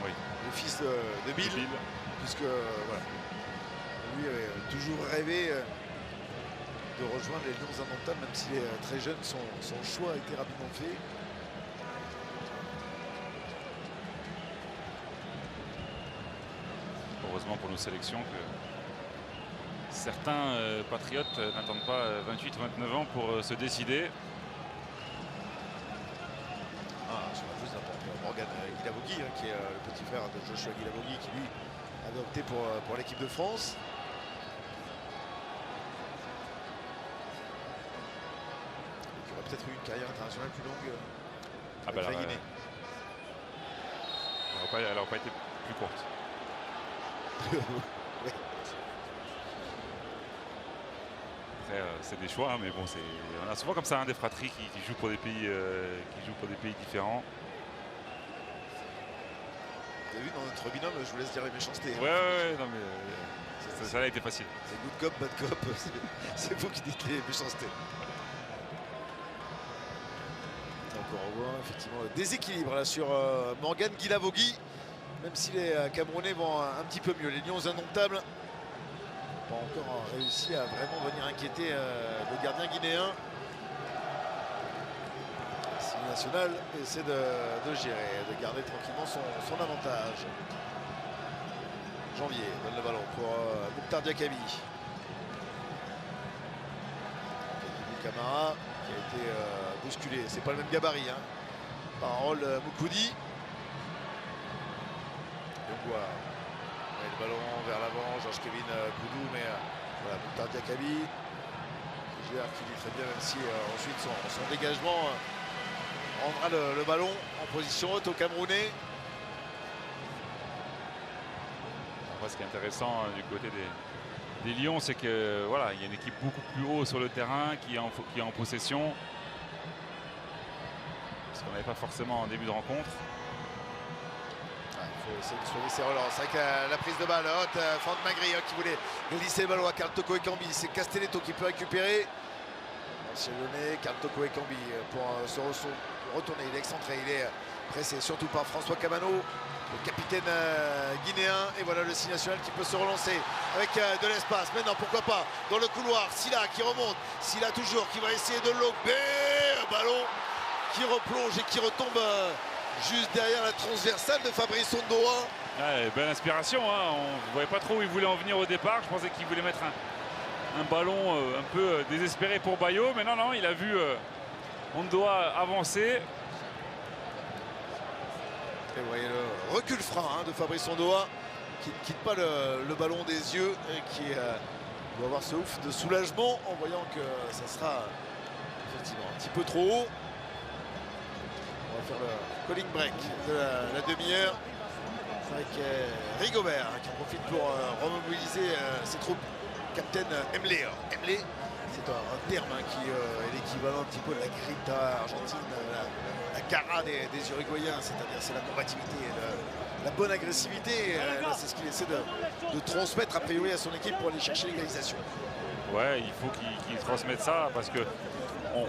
Oui. le fils de Bill, puisque voilà, lui avait toujours rêvé de rejoindre les Lions Indomptables, même s'il est très jeune, son choix a été rapidement fait. Heureusement pour nos sélections que certains patriotes n'attendent pas 28-29 ans pour se décider. Je rajoute Morgan Guilavogui, qui est le petit frère de Joshua Guilavogui, qui lui avait opté pour l'équipe de France. Qui aurait peut-être eu une carrière internationale plus longue avec la Guinée. Elle n'aurait pas été plus courte. Ouais. Après, c'est des choix, mais bon, on a souvent comme ça des fratries qui jouent pour des pays, différents. Vous avez vu dans notre binôme, je vous laisse dire les méchancetés. Ouais, non mais ça a été facile. C'est good cop, bad cop, c'est vous qui dites les méchancetés. Donc on revoit effectivement le déséquilibre là sur Morgan Guilavogui, même si les Camerounais vont un petit peu mieux. Les Lions Indomptables n'ont pas encore réussi à vraiment venir inquiéter le gardien guinéen. Le national essaie de gérer, de garder tranquillement son avantage. Janvier donne le ballon pour Mokhtar Diakaby. Camara qui a été bousculé, c'est pas le même gabarit par Harold Moukoudi. Donc voilà, le ballon vers l'avant, Georges-Kevin Koudou, mais voilà, Mokhtar Diakaby qui dit très bien, même si ensuite son dégagement rendra le ballon en position haute au Camerounais. Ce qui est intéressant du côté des Lions, c'est que voilà, il y a une équipe beaucoup plus haut sur le terrain qui est en possession. Ce qu'on n'avait pas forcément en début de rencontre. Il faut essayer de sauver ses relances avec la prise de balle haute. Franck Magri qui voulait glisser le ballon à Karl Toko Ekambi. C'est Castelletto qui peut récupérer. C'est donné Karl Toko Ekambi pour se retourner. Il est excentré, il est pressé surtout par François Kamano, le capitaine guinéen. Et voilà le signe national qui peut se relancer avec de l'espace. Maintenant, pourquoi pas dans le couloir. Silla qui remonte. Silla toujours qui va essayer de lober. Un ballon qui replonge et qui retombe juste derrière la transversale de Fabrice Ondoa. Ouais, belle inspiration. On ne voyait pas trop où il voulait en venir au départ. Je pensais qu'il voulait mettre un ballon un peu désespéré pour Bayo. Mais non, il a vu Ondoa avancer. Et vous voyez le recul frein de Fabrice Ondoa qui ne quitte pas le ballon des yeux et qui doit avoir ce ouf de soulagement en voyant que ça sera effectivement un petit peu trop haut. On va faire le calling break de la demi-heure avec Rigobert qui en profite pour remobiliser ses troupes. Captain Emle. Emle, c'est un terme qui est l'équivalent un petit peu de la grinta argentine, la cara des Uruguayens, c'est-à-dire c'est la combativité, la bonne agressivité. Là, c'est ce qu'il essaie de transmettre a priori à son équipe pour aller chercher l'égalisation. Ouais, il faut qu'ils transmettent ça parce que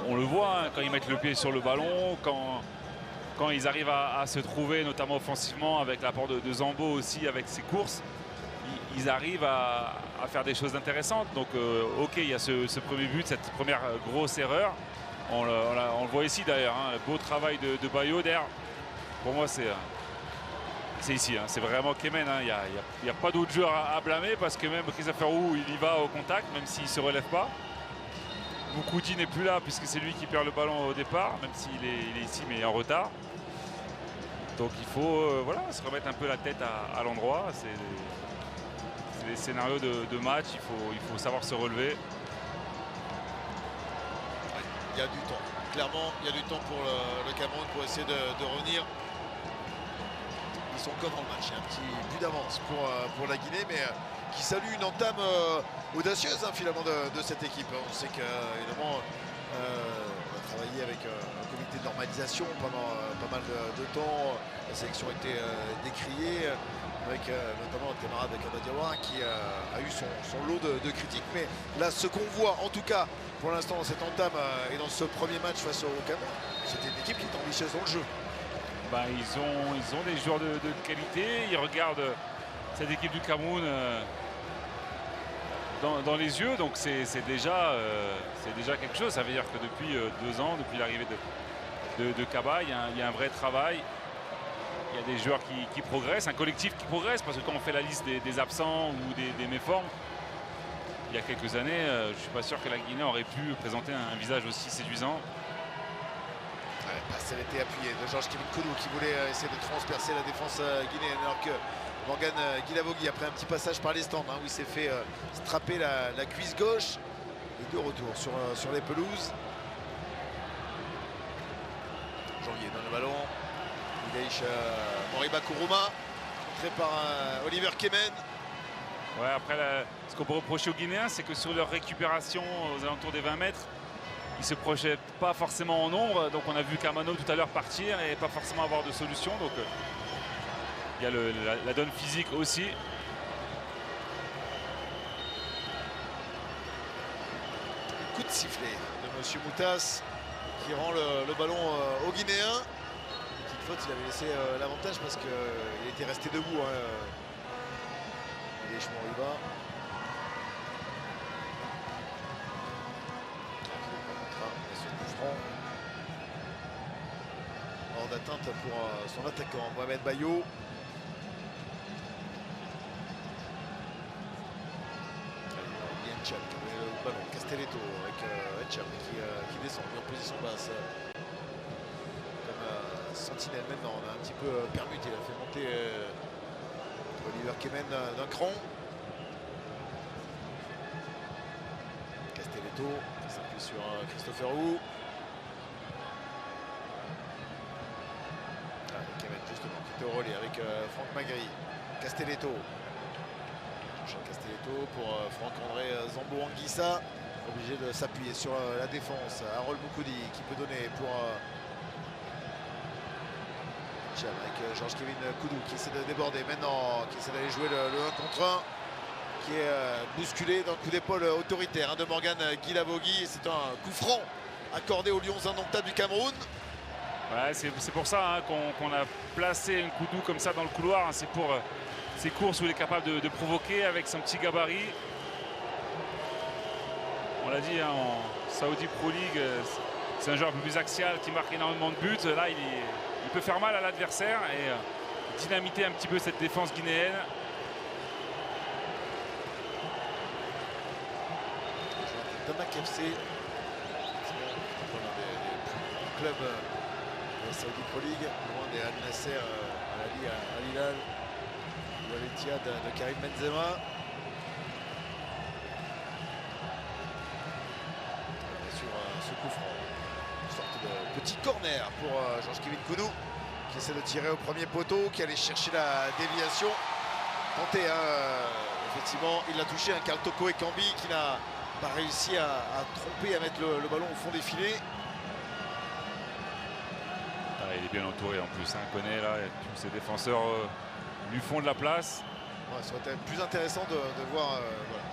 on le voit quand ils mettent le pied sur le ballon, quand ils arrivent à se trouver, notamment offensivement, avec l'apport de Zambo aussi, avec ses courses, ils arrivent à faire des choses intéressantes. Donc, ok, il y a ce premier but, cette première grosse erreur. On le voit ici d'ailleurs, beau travail de Bayo. D'ailleurs, pour moi, c'est ici, c'est vraiment Kemen. Il n'y a pas d'autre joueur à blâmer parce que même Christopher Wu, il y va au contact, même s'il ne se relève pas. Moukoudi n'est plus là puisque c'est lui qui perd le ballon au départ, même s'il est ici mais en retard. Donc il faut se remettre un peu la tête à l'endroit. C'est des scénarios de match, il faut savoir se relever. Il y a du temps, clairement, il y a du temps pour le Cameroun pour essayer de revenir. Ils sont encore dans le match, il y a un petit but d'avance pour la Guinée, mais qui salue une entame audacieuse finalement de cette équipe. On sait qu'évidemment, on a travaillé avec un comité de normalisation pendant pas mal de temps. La sélection a été décriée, avec notamment un camarade Kaba Diawara qui a eu son lot de critiques. Mais là, ce qu'on voit, en tout cas, pour l'instant dans cette entame et dans ce premier match face au Cameroun, c'était une équipe qui est ambitieuse dans le jeu. Bah, ils ont des joueurs de qualité. Ils regardent cette équipe du Cameroun dans les yeux, donc c'est déjà quelque chose. Ça veut dire que depuis 2 ans, depuis l'arrivée de Kaba, il y a un vrai travail. Il y a des joueurs qui progressent, un collectif qui progresse, parce que quand on fait la liste des absents ou des méformes, il y a quelques années, je ne suis pas sûr que la Guinée aurait pu présenter un visage aussi séduisant. Passe, elle était appuyée de Georges-Kévin Koudou qui voulait essayer de transpercer la défense guinéenne, alors que Morgan Guilavogui, après un petit passage par les stands, où il s'est fait strapper la cuisse gauche, et de retour sur les pelouses. Janvier dans le ballon. Ilaïch Moriba Kourouma, contré par Oliver Kemen. Ouais, après, ce qu'on peut reprocher aux Guinéens, c'est que sur leur récupération aux alentours des 20 mètres, ils ne se projettent pas forcément en nombre. Donc on a vu Kamano tout à l'heure partir et pas forcément avoir de solution. Donc il y a la donne physique aussi. Coup de sifflet de Monsieur Moutas qui rend le ballon aux Guinéens. Petite faute, il avait laissé l'avantage parce qu'il était resté debout. Ilaïch Moriba. Hors d'atteinte pour son attaquant Mohamed Bayo. Yencham qui met le ballon. Castelletto avec Etcham qui descend en position basse. Comme sentinelle maintenant, on a un petit peu permuté. Il a fait monter Oliver Kemen d'un cran. Castelletto qui s'appuie sur Christopher Wu. Kemen justement qui était au relais avec Franck Magri. Castelletto. Castelletto pour Franck-André Zambo-Anguissa. Obligé de s'appuyer sur la défense. Harold Moukoudi qui peut donner pour avec Georges-Kévin Koudou qui essaie de déborder maintenant, qui essaie d'aller jouer le 1 contre 1, qui est bousculé d'un coup d'épaule autoritaire de Morgan Guilavogui. C'est un coup franc accordé aux Lions indomptables du Cameroun. Ouais, c'est pour ça qu'on a placé un Koudou comme ça dans le couloir. C'est pour ces courses où il est capable de provoquer avec son petit gabarit. On l'a dit, en Saudi Pro League, c'est un joueur un peu plus axial qui marque énormément de buts. Là, il peut faire mal à l'adversaire et dynamiter un petit peu cette défense guinéenne. Damak FC, des clubs de la Saudi Pro League, loin des Al Nasser, Al Hilal, de l'Etihad de Karim Benzema. Sur ce coup franc, une sorte de petit corner pour Georges-Kévin Koudou qui essaie de tirer au premier poteau, qui allait chercher la déviation. Tenté, effectivement, il l'a touché, Karl Toko Ekambi qui n'a pas réussi à tromper, à mettre le ballon au fond des filets. Il est bien entouré en plus, Koné là, et tous ses défenseurs lui font de la place. Ouais, ça aurait été plus intéressant de voir voilà,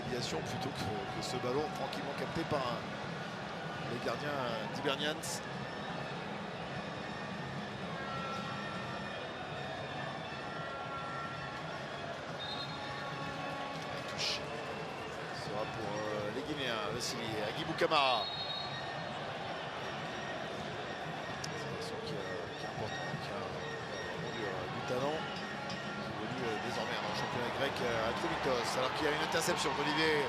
déviation plutôt que ce ballon tranquillement capté par le gardien d'Hibernians. Touche sera pour les Guinéens. Vassili Agibou Kamara. Qui est important, qui a du talent, qui évolue désormais dans le championnat grec à Tromitos, alors qu'il y a une interception d'Oliver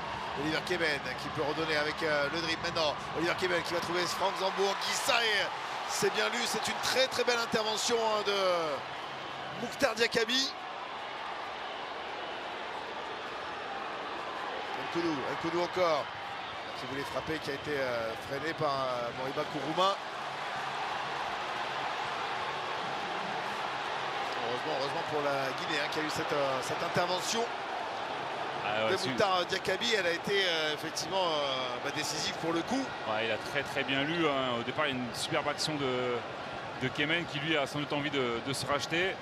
Kemen qui peut redonner avec le dribble maintenant. Oliver Kemen qui va trouver Franck Zambo-Anguissa et c'est bien lu, c'est une très très belle intervention de Mouktar Diakabi. Un Koudou encore qui voulait frapper, qui a été freiné par Moriba Kourouma. Heureusement pour la Guinée qui a eu cette intervention de Mouktar Diakabi. Elle a été effectivement décisive pour le coup. Ouais, il a très bien lu. Au départ, il y a une superbe action de Kemen qui lui a sans doute envie de se racheter. Et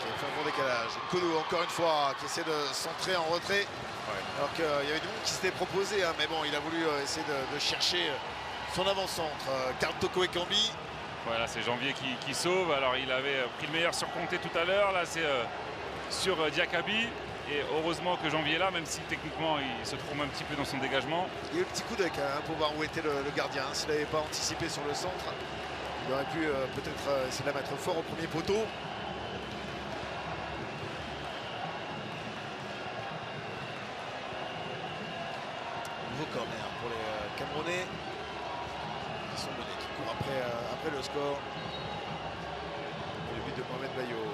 qui a fait un bon décalage. Kodo encore une fois qui essaie de centrer en retrait. Ouais. Alors qu'il y avait du monde qui s'était proposé, hein, mais bon, il a voulu essayer de chercher son avant-centre. Karl Toko Ekambi. Voilà, c'est Janvier qui sauve. Alors il avait pris le meilleur sur Conté tout à l'heure. Là c'est sur Diakabi. Et heureusement que Janvier est là, même si techniquement il se trompe un petit peu dans son dégagement. Il y a eu le petit coup d'œil pour voir où était le gardien. S'il n'avait pas anticipé sur le centre, il aurait pu peut-être essayer de la mettre fort au premier poteau. Nouveau corner pour les Camerounais qui sont menés, qui courent après le score. Et le but de Mohamed Bayo.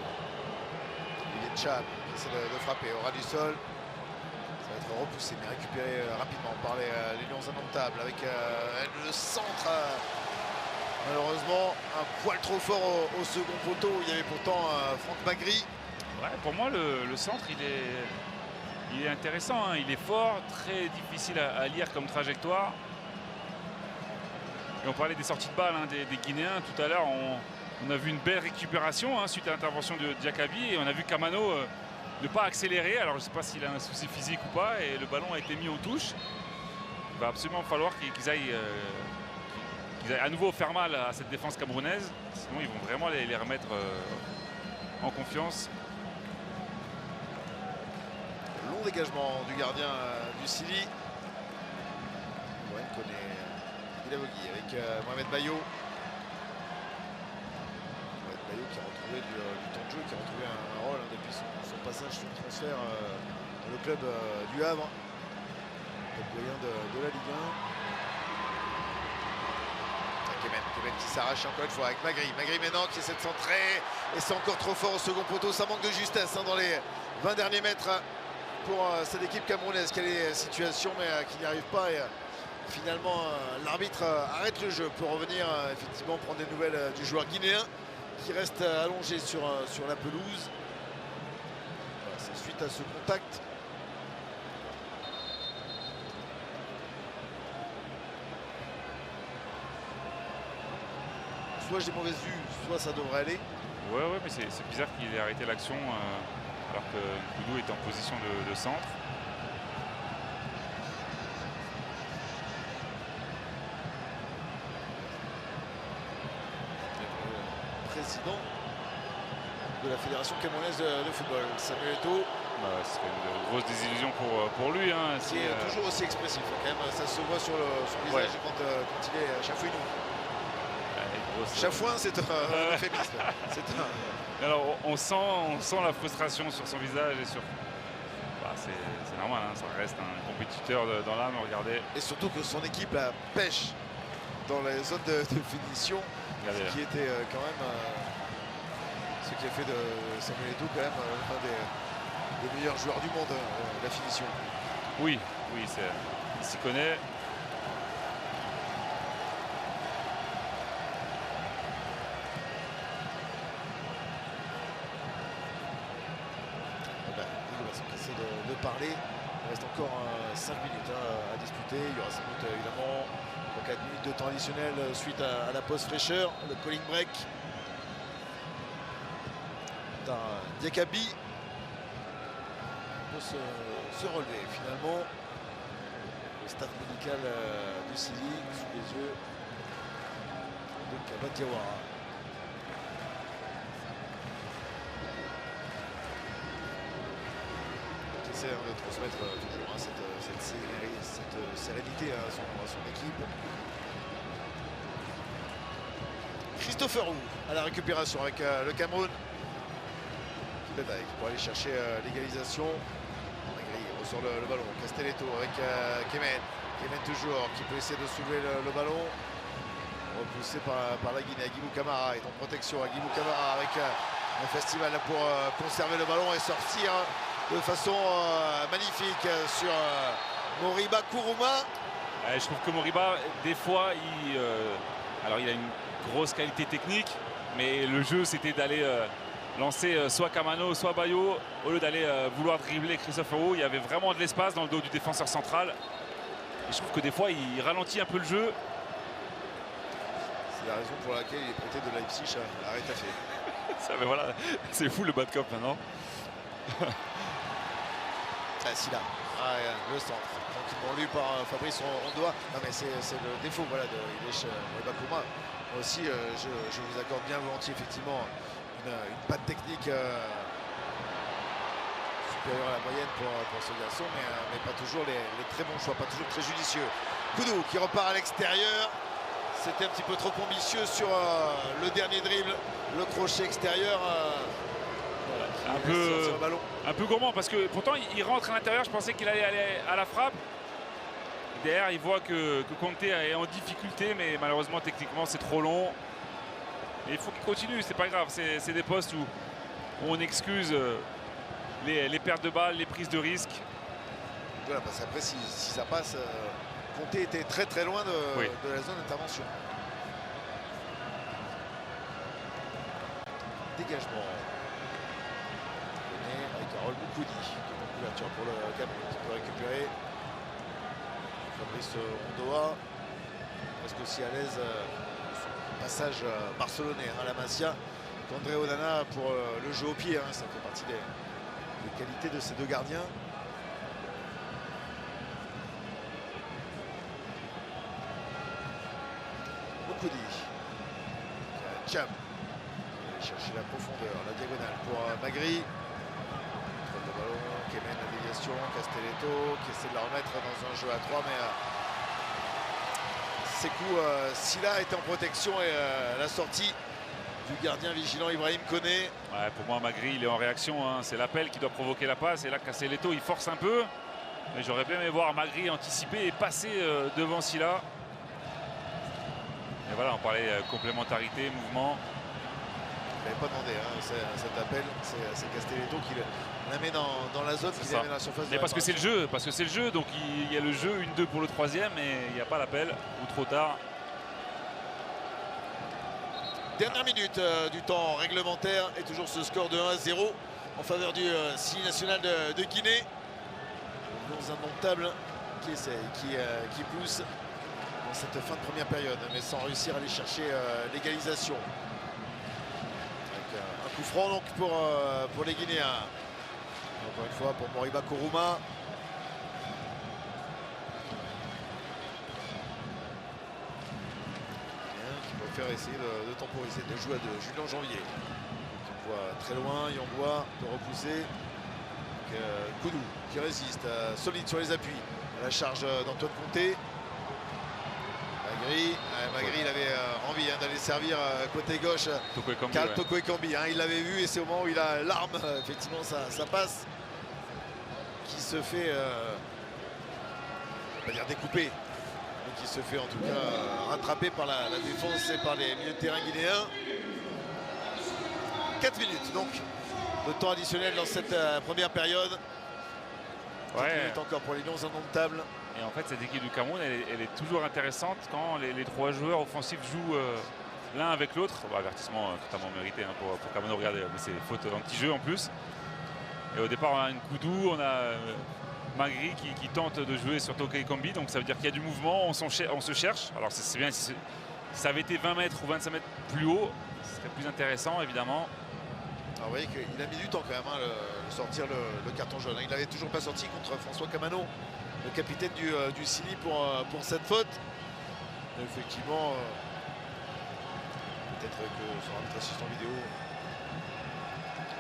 Il est Cham qui essaie de frapper au ras du sol. Ça va être repoussé mais récupéré rapidement par les Lions indomptables avec le centre. Malheureusement un poil trop fort au second poteau. Il y avait pourtant Franck Magri. Ouais, pour moi le centre il est intéressant, hein. Il est fort, très difficile à lire comme trajectoire. Et on parlait des sorties de balles, hein, des Guinéens tout à l'heure. On a vu une belle récupération, hein, suite à l'intervention de Diakabi, et on a vu Kamano ne pas accélérer. Alors je ne sais pas s'il a un souci physique ou pas, et le ballon a été mis aux touches. Il va absolument falloir qu'ils aillent à nouveau faire mal à cette défense camerounaise, sinon ils vont vraiment les remettre en confiance. Long dégagement du gardien du Sili. Ouais, il connaît Guilavogui avec Mohamed Bayo. Mohamed Bayo qui a retrouvé du temps de jeu, qui a retrouvé un rôle depuis son passage, son transfert dans le club du Havre. Le doyen de la Ligue 1. Kemen qui s'arrache encore une fois avec Magri. Magri maintenant qui essaie de centrer. Et c'est encore trop fort au second poteau. Ça manque de justesse dans les 20 derniers mètres pour cette équipe camerounaise qui a les situations mais qui n'y arrive pas. Et finalement, l'arbitre arrête le jeu pour revenir effectivement prendre des nouvelles du joueur guinéen qui reste allongé sur la pelouse. Voilà, c'est suite à ce contact. Soit j'ai mauvaise vue, soit ça devrait aller. Ouais, mais c'est bizarre qu'il ait arrêté l'action alors que Koudou est en position de centre. Président de la Fédération camerounaise de football, Samuel Eto'o. C'est une grosse désillusion pour lui. Hein, qui est toujours aussi expressif. Quand même, ça se voit sur son visage quand il est chafouinou. Chafouin, c'est un euphémisme. Alors on sent la frustration sur son visage et sur. C'est normal, hein, ça reste un compétiteur dans l'âme, regardez. Et surtout que son équipe pêche dans les zones de finition, ce qui était quand même ce qui a fait de Samuel Eto'o quand même un des meilleurs joueurs du monde, la finition. Oui, il s'y connaît. De parler. Il reste encore 5 minutes à disputer. Il y aura sans doute évidemment 4 minutes de temps additionnel suite à la pause fraîcheur, le calling break. Diakabi peut se relever finalement. Le staff médical du Sili sous les yeux de Kaba Diawara. De transmettre toujours cette sérénité à son équipe. Christopher Roux à la récupération avec le Cameroun qui bataille pour aller chercher l'égalisation. Magri ressort le ballon. Castelletto avec Kemen toujours qui peut essayer de soulever le ballon, repoussé par la Guinée. Guibou Camara est en protection. Guibou Camara avec un festival pour conserver le ballon et sortir de façon magnifique sur Moriba Kourouma. Je trouve que Moriba, des fois, alors il a une grosse qualité technique, mais le jeu c'était d'aller lancer soit Kamano, soit Bayo, au lieu d'aller vouloir dribbler Christopher Roux. Il y avait vraiment de l'espace dans le dos du défenseur central. Et je trouve que des fois il ralentit un peu le jeu. C'est la raison pour laquelle il est prêté de Leipzig à Retafe. Ça, mais voilà, c'est fou le bad cop maintenant. Ah, Silla. Le centre. Tranquillement lu par Fabrice Rondoa. Non mais c'est le défaut voilà, de Hidesh Bakuma. Moi aussi, je vous accorde bien volontiers effectivement une patte technique supérieure à la moyenne pour ce garçon, mais pas toujours les très bons choix, pas toujours très judicieux. Koudou qui repart à l'extérieur. C'était un petit peu trop ambitieux sur le dernier dribble, le crochet extérieur. Un peu gourmand parce que pourtant il rentre à l'intérieur. Je pensais qu'il allait aller à la frappe. Derrière, il voit que Conte est en difficulté, mais malheureusement techniquement c'est trop long. Et il faut qu'il continue, c'est pas grave. C'est des postes où on excuse les pertes de balles, les prises de risque. Voilà, parce qu'après si ça passe, Conte était très loin de la zone d'intervention. Dégagement. Avec Harold Moukoudi. Couverture pour le Cameroun qui peut récupérer. Fabrice Rondoa. Presque aussi à l'aise son passage barcelonais à la Masia qu'André Onana pour le jeu au pied. Ça fait partie des qualités de ces deux gardiens. Moukoudi. Cham. Chercher la profondeur, la diagonale pour Magri. Le ballon qui mène la déviation, Castelletto qui essaie de la remettre dans un jeu à 3, mais Sékou Silla est en protection et la sortie du gardien vigilant Ibrahim Koné. Ouais, pour moi Magri il est en réaction, c'est l'appel qui doit provoquer la passe et là Castelletto il force un peu, mais j'aurais bien aimé voir Magri anticiper et passer devant Silla. Et voilà, on parlait complémentarité, mouvement. Il n'avait pas demandé cet appel, c'est Castelletto qui la met dans la zone, qui la met dans la surface. Mais parce que c'est le jeu, donc il y a le jeu, 1-2 pour le troisième et il n'y a pas l'appel, ou trop tard. Dernière minute du temps réglementaire et toujours ce score de 1-0 en faveur du CNI national de Guinée. Dans un indomptable qui essaye, qui pousse dans cette fin de première période, mais sans réussir à aller chercher l'égalisation. Un coup franc donc pour les Guinéens. Encore une fois pour Moriba Kourouma. Qui peut faire essayer de temporiser, de jouer à deux. Julien Janvier qui envoie très loin, Yangbois peut repousser. Koudou qui résiste, solide sur les appuis. À la charge d'Antoine Conté. Magri, il avait envie d'aller servir côté gauche Karl Toko Ekambi. Il l'avait vu et c'est au moment où il a l'arme, effectivement ça passe, qui se fait, on va dire découper, mais qui se fait en tout cas rattraper par la défense et par les milieux de terrain guinéens. 4 minutes donc de temps additionnel dans cette première période. 4 minutes encore pour les Lions indomptables. Et en fait, cette équipe du Cameroun, elle est toujours intéressante quand les trois joueurs offensifs jouent l'un avec l'autre. Avertissement totalement mérité pour Cameroun. Regardez, c'est faute anti-jeu en plus. Et au départ, on a une Koudou, on a Magri qui tente de jouer sur Toko Ekambi. Donc ça veut dire qu'il y a du mouvement, on se cherche. Alors c'est bien si ça avait été 20 mètres ou 25 mètres plus haut, ce serait plus intéressant évidemment. Alors vous voyez qu'il a mis du temps quand même de sortir le carton jaune. Il n'avait toujours pas sorti contre François Kamano, le capitaine du CNI pour cette faute. Mais effectivement, peut-être que son arbitre assistant vidéo,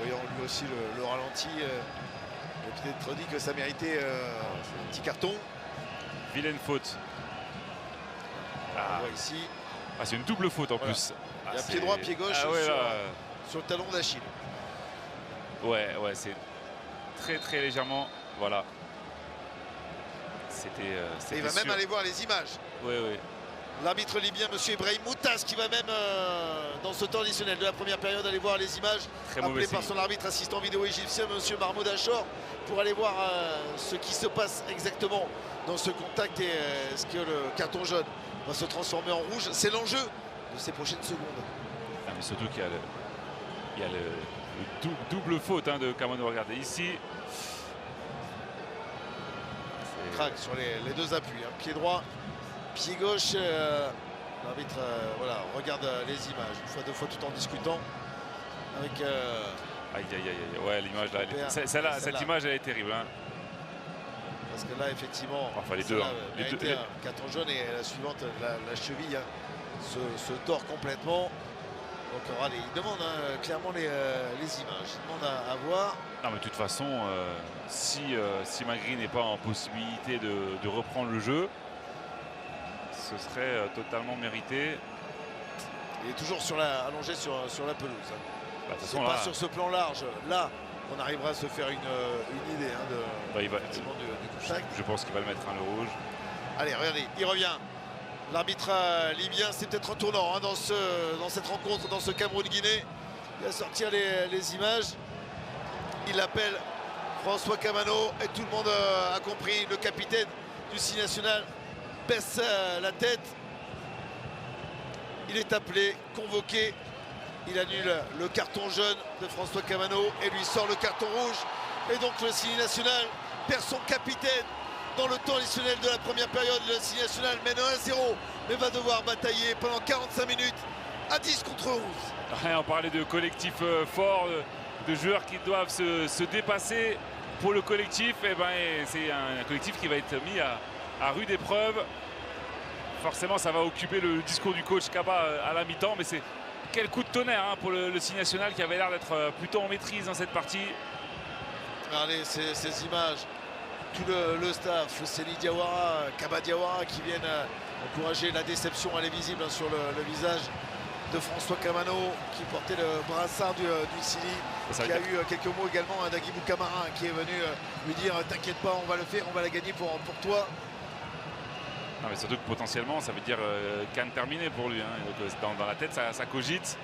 voyant lui aussi le ralenti, il a peut-être dit que ça méritait un petit carton. Vilaine faute. On voit ici. C'est une double faute en plus. Il y a pied droit, pied gauche sur le talon d'Achille. Ouais, c'est très légèrement. Voilà. Il va même aller voir les images. Oui. L'arbitre libyen, M. Ibrahim Moutas, qui va même, dans ce temps additionnel de la première période, aller voir les images. Appelé par son arbitre assistant vidéo égyptien, M. Mahmoud Achor, pour aller voir ce qui se passe exactement dans ce contact et est-ce que le carton jaune va se transformer en rouge. C'est l'enjeu de ces prochaines secondes. Mais surtout qu'il y a le double faute de Kamano. Regardez ici. Craque sur les deux appuis, pied droit, pied gauche. L'arbitre regarde les images une fois, deux fois, tout en discutant avec Aïe, aïe, aïe, aïe. Ouais, l'image là, cette image, elle est terrible. Hein. Parce que là, effectivement, enfin, les deux. Les deux carton jaune et la suivante, la cheville se tord complètement. Donc, allez, il demande clairement les images. Il demande à voir. Non, mais de toute façon, si Magri n'est pas en possibilité de reprendre le jeu, ce serait totalement mérité. Il est toujours allongé sur la pelouse. Bah, de toute façon, pas sur ce plan large. Là, on arrivera à se faire une idée du contact. Je pense qu'il va le mettre, le rouge. Allez, regardez, il revient. L'arbitre libyen, c'est peut-être un tournant dans cette rencontre, dans ce Cameroun-Guinée. Il va sortir les images. Il appelle François Kamano et tout le monde a compris. Le capitaine du Six National baisse la tête. Il est appelé, convoqué. Il annule le carton jaune de François Kamano et lui sort le carton rouge. Et donc le Six National perd son capitaine. Dans le temps additionnel de la première période, le Six National mène 1-0, mais va devoir batailler pendant 45 minutes à 10 contre 11. On parlait de collectif fort, de joueurs qui doivent se dépasser pour le collectif. Et c'est un collectif qui va être mis à rude épreuve. Forcément, ça va occuper le discours du coach Kaba à la mi-temps, mais c'est quel coup de tonnerre pour le Six National qui avait l'air d'être plutôt en maîtrise dans cette partie. Regardez ces images. Tout le staff, Sely Diawara, Kaba Diawara qui viennent encourager. La déception, elle est visible sur le visage de François Kamano qui portait le brassard du Sili, qui a eu quelques mots également d'Agibou Camara qui est venu lui dire t'inquiète pas, on va le faire, on va la gagner pour toi. Non, mais surtout que potentiellement ça veut dire canne terminée pour lui. Donc, dans la tête ça cogite.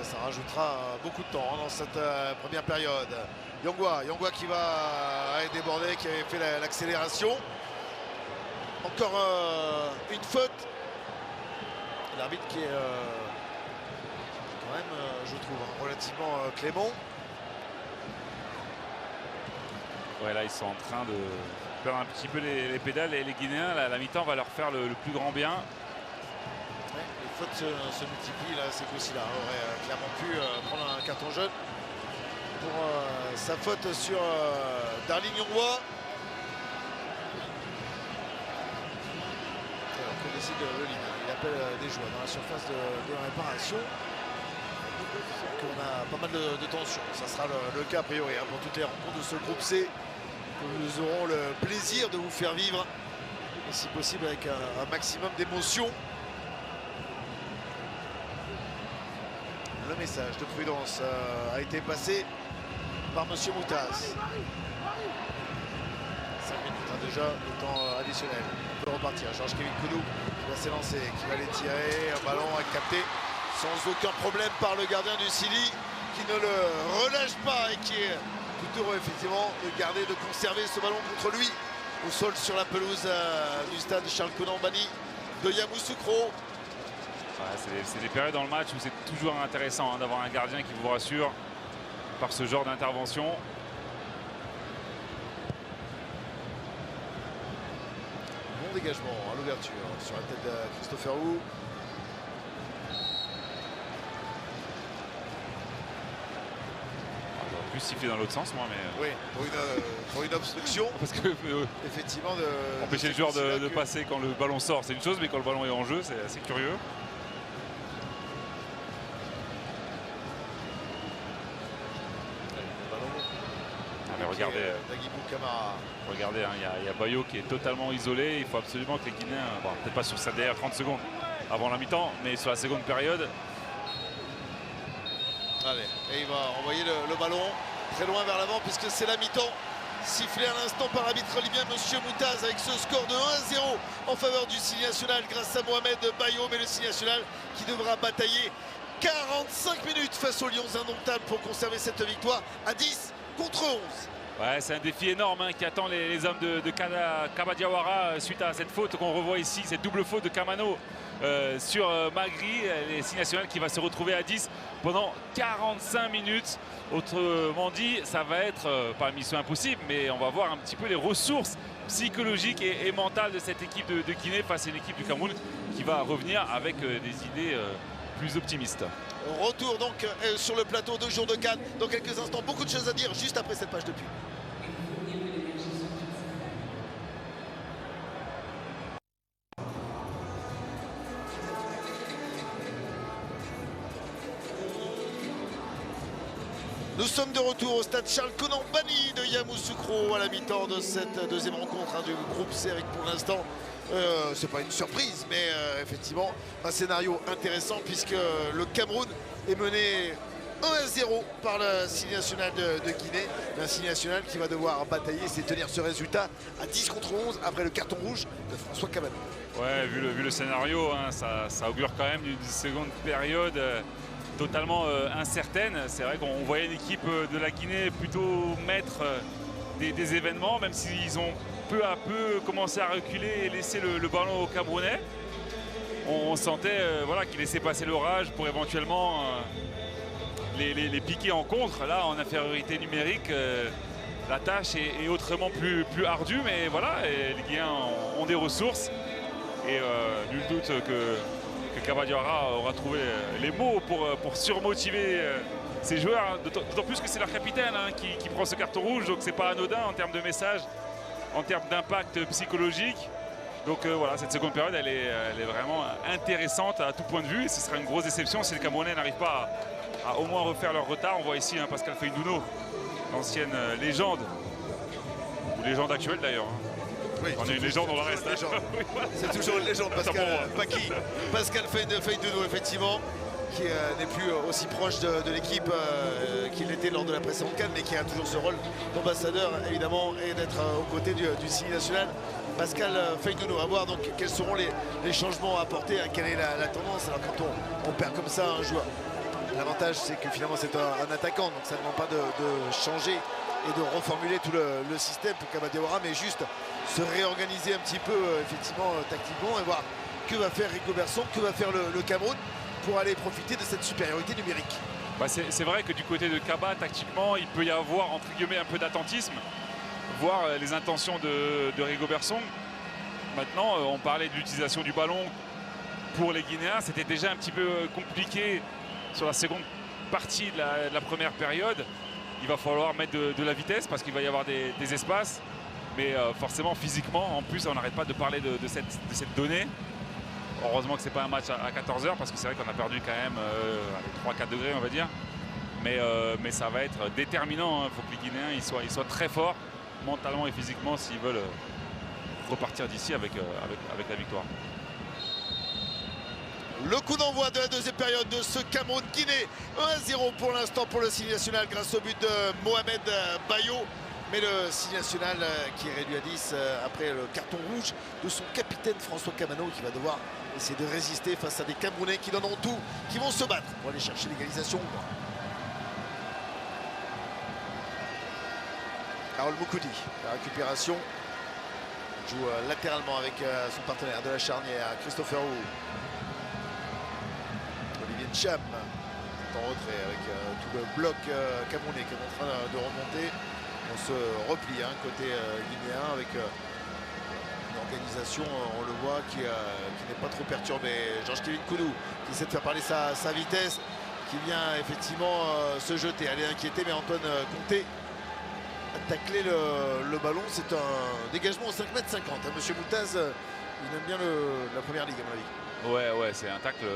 Ça rajoutera beaucoup de temps dans cette première période. Yongwa qui va déborder, qui avait fait l'accélération. Encore une faute. L'arbitre qui est quand même, je trouve, relativement clément. Ouais, là ils sont en train de perdre un petit peu les pédales et les Guinéens, la mi-temps va leur faire le plus grand bien. Les fautes se multiplient. Là, c'est Kosila aurait clairement pu prendre un carton jaune pour sa faute sur Darling Yongwa. Alors que décide le leader, il appelle des joueurs dans la surface de réparation. Donc on a pas mal de tension. Ça sera le cas a priori pour toutes les rencontres de ce groupe C que nous aurons le plaisir de vous faire vivre, et si possible avec un maximum d'émotion. Le message de prudence a été passé par Monsieur Moutaz. 5 minutes déjà, le temps additionnel. On peut repartir. Georges-Kevin Koudou qui va s'élancer, qui va les tirer. Un ballon à capter sans aucun problème par le gardien du Sili, qui ne le relâche pas et qui est tout heureux effectivement de garder, de conserver ce ballon contre lui au sol sur la pelouse du stade Charles-Konan Banny de Yamoussoukro. Ouais, c'est des périodes dans le match où c'est toujours intéressant d'avoir un gardien qui vous rassure par ce genre d'intervention. Bon dégagement à l'ouverture sur la tête de Christopher Wu. J'aurais pu siffler dans l'autre sens moi, mais... Oui, pour une obstruction. Parce que effectivement, empêcher le joueur de passer quand le ballon sort, c'est une chose, mais quand le ballon est en jeu, c'est assez curieux. Regardez, il y a Bayo qui est totalement isolé. Il faut absolument que les Guinéens, peut-être pas sur sa dernière 30 secondes avant la mi-temps, mais sur la seconde période. Allez, et il va envoyer le ballon très loin vers l'avant puisque c'est la mi-temps. Sifflé à l'instant par l'arbitre libyen, Monsieur Moutaz, avec ce score de 1-0 en faveur du Six National grâce à Mohamed Bayo, mais le Six National qui devra batailler 45 minutes face aux Lions indomptables pour conserver cette victoire à 10 contre 11. Ouais, c'est un défi énorme qui attend les hommes de Kaba Diawara suite à cette faute qu'on revoit ici, cette double faute de Kamano sur Magri, les Six National qui va se retrouver à 10 pendant 45 minutes. Autrement dit, ça va être pas une mission impossible, mais on va voir un petit peu les ressources psychologiques et mentales de cette équipe de Guinée face à une équipe du Cameroun qui va revenir avec des idées plus optimistes. Retour donc sur le plateau de jour de Cannes. Dans quelques instants, beaucoup de choses à dire juste après cette page de pub. Nous sommes de retour au stade Charles Konan-Banny de Yamoussoukro à la mi-temps de cette deuxième rencontre du groupe C avec pour l'instant, c'est pas une surprise, mais effectivement un scénario intéressant puisque le Cameroun est mené 1-0 par le Sili national de Guinée. Un Sili national qui va devoir batailler et tenir ce résultat à 10 contre 11 après le carton rouge de François Kamano. Ouais, vu le scénario, hein, ça augure quand même d'une seconde période totalement incertaine. C'est vrai qu'on voyait une équipe de la Guinée plutôt mettre des événements, même s'ils ont peu à peu commencé à reculer et laisser le ballon aux Camerounais. On sentait voilà, qu'ils laissaient passer l'orage pour éventuellement les piquer en contre. Là, en infériorité numérique, la tâche est autrement plus ardue, mais voilà, les Guinéens ont des ressources et nul doute que Kaba Diawara aura trouvé les mots pour surmotiver ses joueurs, d'autant plus que c'est leur capitaine hein, qui prend ce carton rouge, donc c'est pas anodin en termes de message, en termes d'impact psychologique. Donc voilà, cette seconde période elle est vraiment intéressante à tout point de vue et ce sera une grosse déception si les Camerounais n'arrivent pas à au moins refaire leur retard. On voit ici hein, Pascal Feindouno, l'ancienne légende, ou légende actuelle d'ailleurs. Hein. Oui, on est une légende, on le reste. Oui, voilà. C'est toujours une légende, Pascal Feindouno, effectivement, qui n'est plus aussi proche de l'équipe qu'il était lors de la précédente CAN, mais qui a toujours ce rôle d'ambassadeur, évidemment, et d'être aux côtés du Sili national. Pascal Feindouno, à voir donc quels seront les changements à apporter, hein, quelle est la tendance. Alors quand on perd comme ça un joueur, l'avantage c'est que finalement c'est un attaquant, donc ça ne demande pas de changer et de reformuler tout le système pour Kaba Diawara, mais juste se réorganiser un petit peu effectivement tactiquement et voir que va faire Rigobert Song, que va faire le Cameroun pour aller profiter de cette supériorité numérique. Bah c'est vrai que du côté de Kaba, tactiquement, il peut y avoir entre guillemets un peu d'attentisme, voir les intentions de Rigobert Song. Maintenant, on parlait de l'utilisation du ballon pour les Guinéens, c'était déjà un petit peu compliqué sur la seconde partie de la première période. Il va falloir mettre de la vitesse parce qu'il va y avoir des espaces. Mais forcément, physiquement, en plus, on n'arrête pas de parler de cette donnée. Heureusement que ce n'est pas un match à 14 h parce que c'est vrai qu'on a perdu quand même 3-4 degrés, on va dire. Mais ça va être déterminant. Il faut que les Guinéens ils soient très forts mentalement et physiquement s'ils veulent repartir d'ici avec la victoire. Le coup d'envoi de la deuxième période de ce Cameroun-Guinée. 1-0 pour l'instant pour le Sili national grâce au but de Mohamed Bayo. Mais le Sili national qui est réduit à 10 après le carton rouge de son capitaine François Kamano qui va devoir essayer de résister face à des Camerounais qui donneront tout, qui vont se battre pour aller chercher l'égalisation. Harold Moukoudi, la récupération. Il joue latéralement avec son partenaire de la charnière, Christopher Wu. Olivier Cham en retrait avec tout le bloc camerounais qui est en train de remonter. On se replie côté guinéen avec une organisation, on le voit, qui n'est pas trop perturbée. Georges-Kévin Koudou qui essaie de faire parler sa vitesse, qui vient effectivement se jeter. Elle est inquiétée, mais Antoine Comté a taclé le ballon. C'est un dégagement au 5,50 m. Monsieur Moutaz, il aime bien la première ligue à mon avis. Ouais, c'est un tacle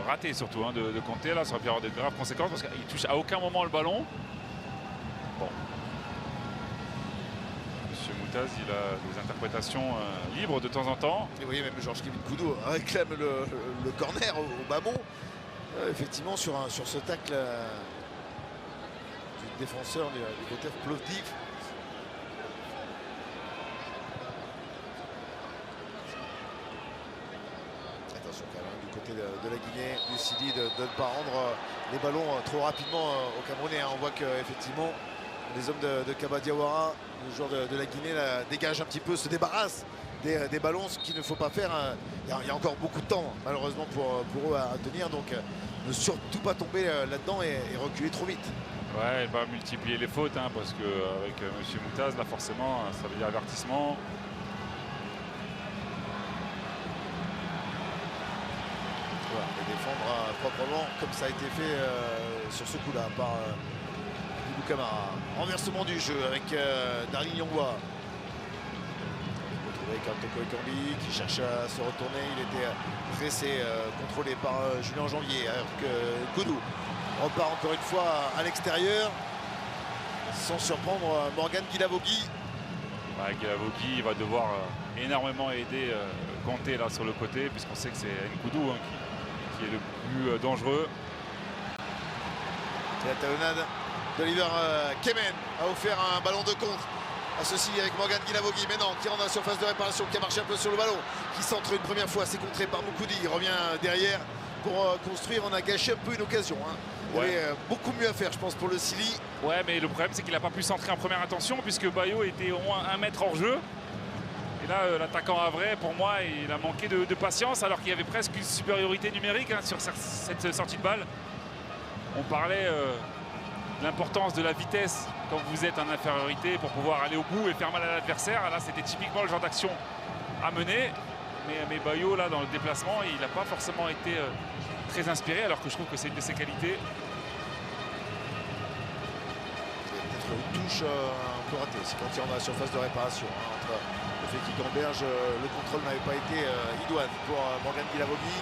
raté surtout de Comté. Là, ça aurait pu avoir de graves conséquences parce qu'il touche à aucun moment le ballon. Bon. Monsieur Moutaz, il a des interprétations libres de temps en temps. Et vous voyez, même Georges-Kévin Koudou réclame le corner au bas mot. Effectivement, sur ce tacle du défenseur du côté Plovdiv. Attention quand même du côté de la Guinée, du Sili, de ne pas rendre les ballons trop rapidement aux Camerounais. On voit qu'effectivement, les hommes de Kaba Diawara, le joueur de la Guinée, dégagent un petit peu, se débarrassent des ballons, ce qu'il ne faut pas faire. Il y a encore beaucoup de temps, malheureusement, pour eux à tenir. Donc, ne surtout pas tomber là-dedans et reculer trop vite. Ouais, il va multiplier les fautes, parce qu'avec M. Moutaz, là, forcément, ça veut dire avertissement. défendre proprement comme ça a été fait sur ce coup-là par Abibou Kamara. Renversement du jeu avec Darlin Yongwa. Retrouvé avec Toko Ekambi qui cherche à se retourner. Il était pressé, contrôlé par Julien Janvier. Alors que Koudou repart encore une fois à l'extérieur. Sans surprendre Morgan Guilavogui. Ouais, Guilavogui va devoir énormément aider Kanté là sur le côté, puisqu'on sait que c'est Nkoudou hein, qui est le plus dangereux. Et la talonnade d'Oliver Kemen a offert un ballon de contre à ceci avec Morgan Guilavogui. Mais non, qui rentre dans la surface de réparation, qui a marché un peu sur le ballon, qui centre une première fois, c'est contré par Moukoudi. Il revient derrière pour construire. On a gâché un peu une occasion. Hein. Il y avait beaucoup mieux à faire, je pense, pour le Silly. Ouais, mais le problème, c'est qu'il n'a pas pu centrer en première intention, puisque Bayo était au moins 1 mètre hors jeu. Et là, l'attaquant Havrais, pour moi, il a manqué de patience, alors qu'il y avait presque une supériorité numérique hein, sur cette sortie de balle. On parlait de l'importance de la vitesse quand vous êtes en infériorité pour pouvoir aller au bout et faire mal à l'adversaire. Là, c'était typiquement le genre d'action à mener. Mais Bayo, là, dans le déplacement, il n'a pas forcément été très inspiré, alors que je trouve que c'est une de ses qualités. Peut-être une touche un peu ratée, c'est quand il est dans la surface de réparation. Hein, entre le fait qu'il gamberge, le contrôle n'avait pas été idoine pour Morgan Guilavogui.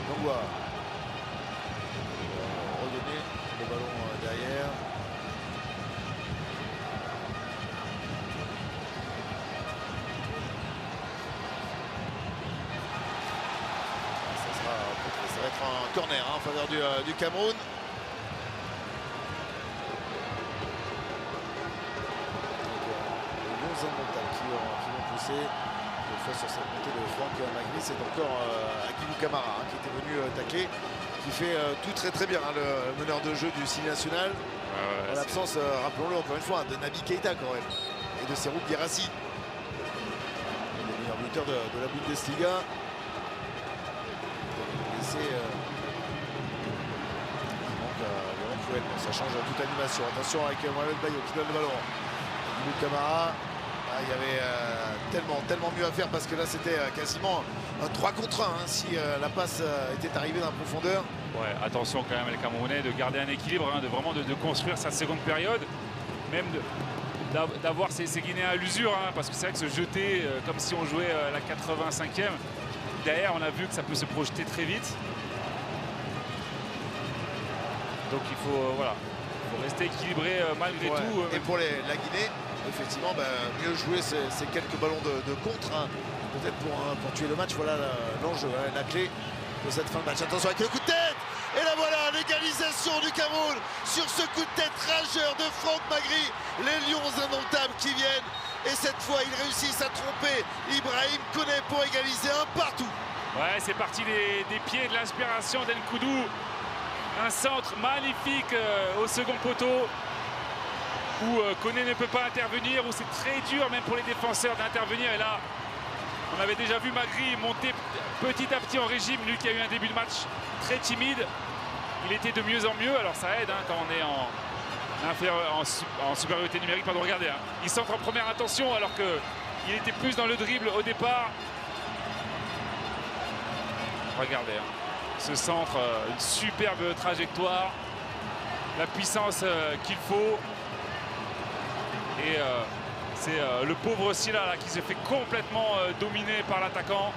Donc voilà. Redonner le ballon derrière. Ça va être un corner hein, en faveur du Cameroun. Les bons inmontables qui vont pousser. Une fois sur cette montée de Franck Magri, c'est encore Abibou Kamara hein, qui était venu tacler, qui fait tout très bien, hein, le meneur de jeu du Silly national. En l'absence, rappelons-le encore une fois, de Naby Keita quand même, et de Serhou Guirassy. Le meilleur buteur de la Bundesliga. Ça change toute animation. Attention avec Mohamed Bayo qui donne le ballon. Abibou Kamara. Ah, il y avait tellement mieux à faire parce que là c'était quasiment un 3 contre 1 hein, si la passe était arrivée dans la profondeur. Ouais, attention quand même les Camerounais de garder un équilibre, hein, de construire sa seconde période, même d'avoir ces Guinéens à l'usure, hein, parce que c'est vrai que se jeter comme si on jouait la 85e, derrière on a vu que ça peut se projeter très vite. Donc il faut, voilà, faut rester équilibré malgré tout. Et pour la Guinée, effectivement, mieux jouer ces quelques ballons de contre, hein, peut-être pour tuer le match. Voilà l'enjeu, hein, la clé de cette fin de match. Attention avec le coup de tête. Et là voilà, l'égalisation du Cameroun sur ce coup de tête rageur de Franck Magri. Les Lions indomptables qui viennent. Et cette fois, ils réussissent à tromper Ibrahim Koné pour égaliser un partout. Ouais, c'est parti des pieds de l'inspiration d'Nkoudou. Un centre magnifique au second poteau où Koné ne peut pas intervenir, où c'est très dur même pour les défenseurs d'intervenir. Et là, on avait déjà vu Magri monter petit à petit en régime, lui qui a eu un début de match très timide. Il était de mieux en mieux, alors ça aide hein, quand on est en supériorité numérique. Pardon, regardez, hein, il centre en première intention alors qu'il était plus dans le dribble au départ. Regardez. Hein. Ce centre, une superbe trajectoire, la puissance qu'il faut. Et c'est le pauvre Silla là, qui se fait complètement dominer par l'attaquant.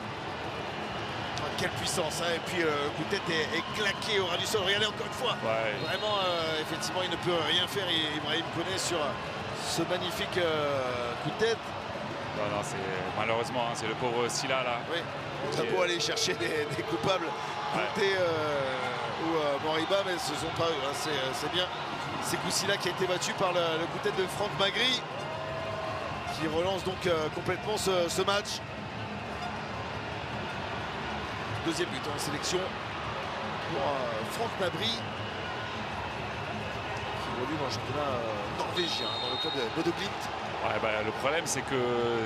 Quelle puissance, hein. Et puis le coup de tête est claqué au ras du sol. Regardez encore une fois. Ouais. Vraiment, effectivement, il ne peut rien faire. Ibrahim Koné sur ce magnifique coup de tête. Non, malheureusement, hein, c'est le pauvre Silla là. Oui. On a beau aller chercher des coupables, Kanté ou Moriba, mais ce ne sont pas eux. Hein. C'est bien. C'est Koussila qui a été battu par le coup de tête de Franck Magri, qui relance donc complètement ce match. Deuxième but en sélection pour Franck Magri, qui évolue dans le championnat norvégien, dans le club de Bodø Glimt. Ouais, le problème, c'est que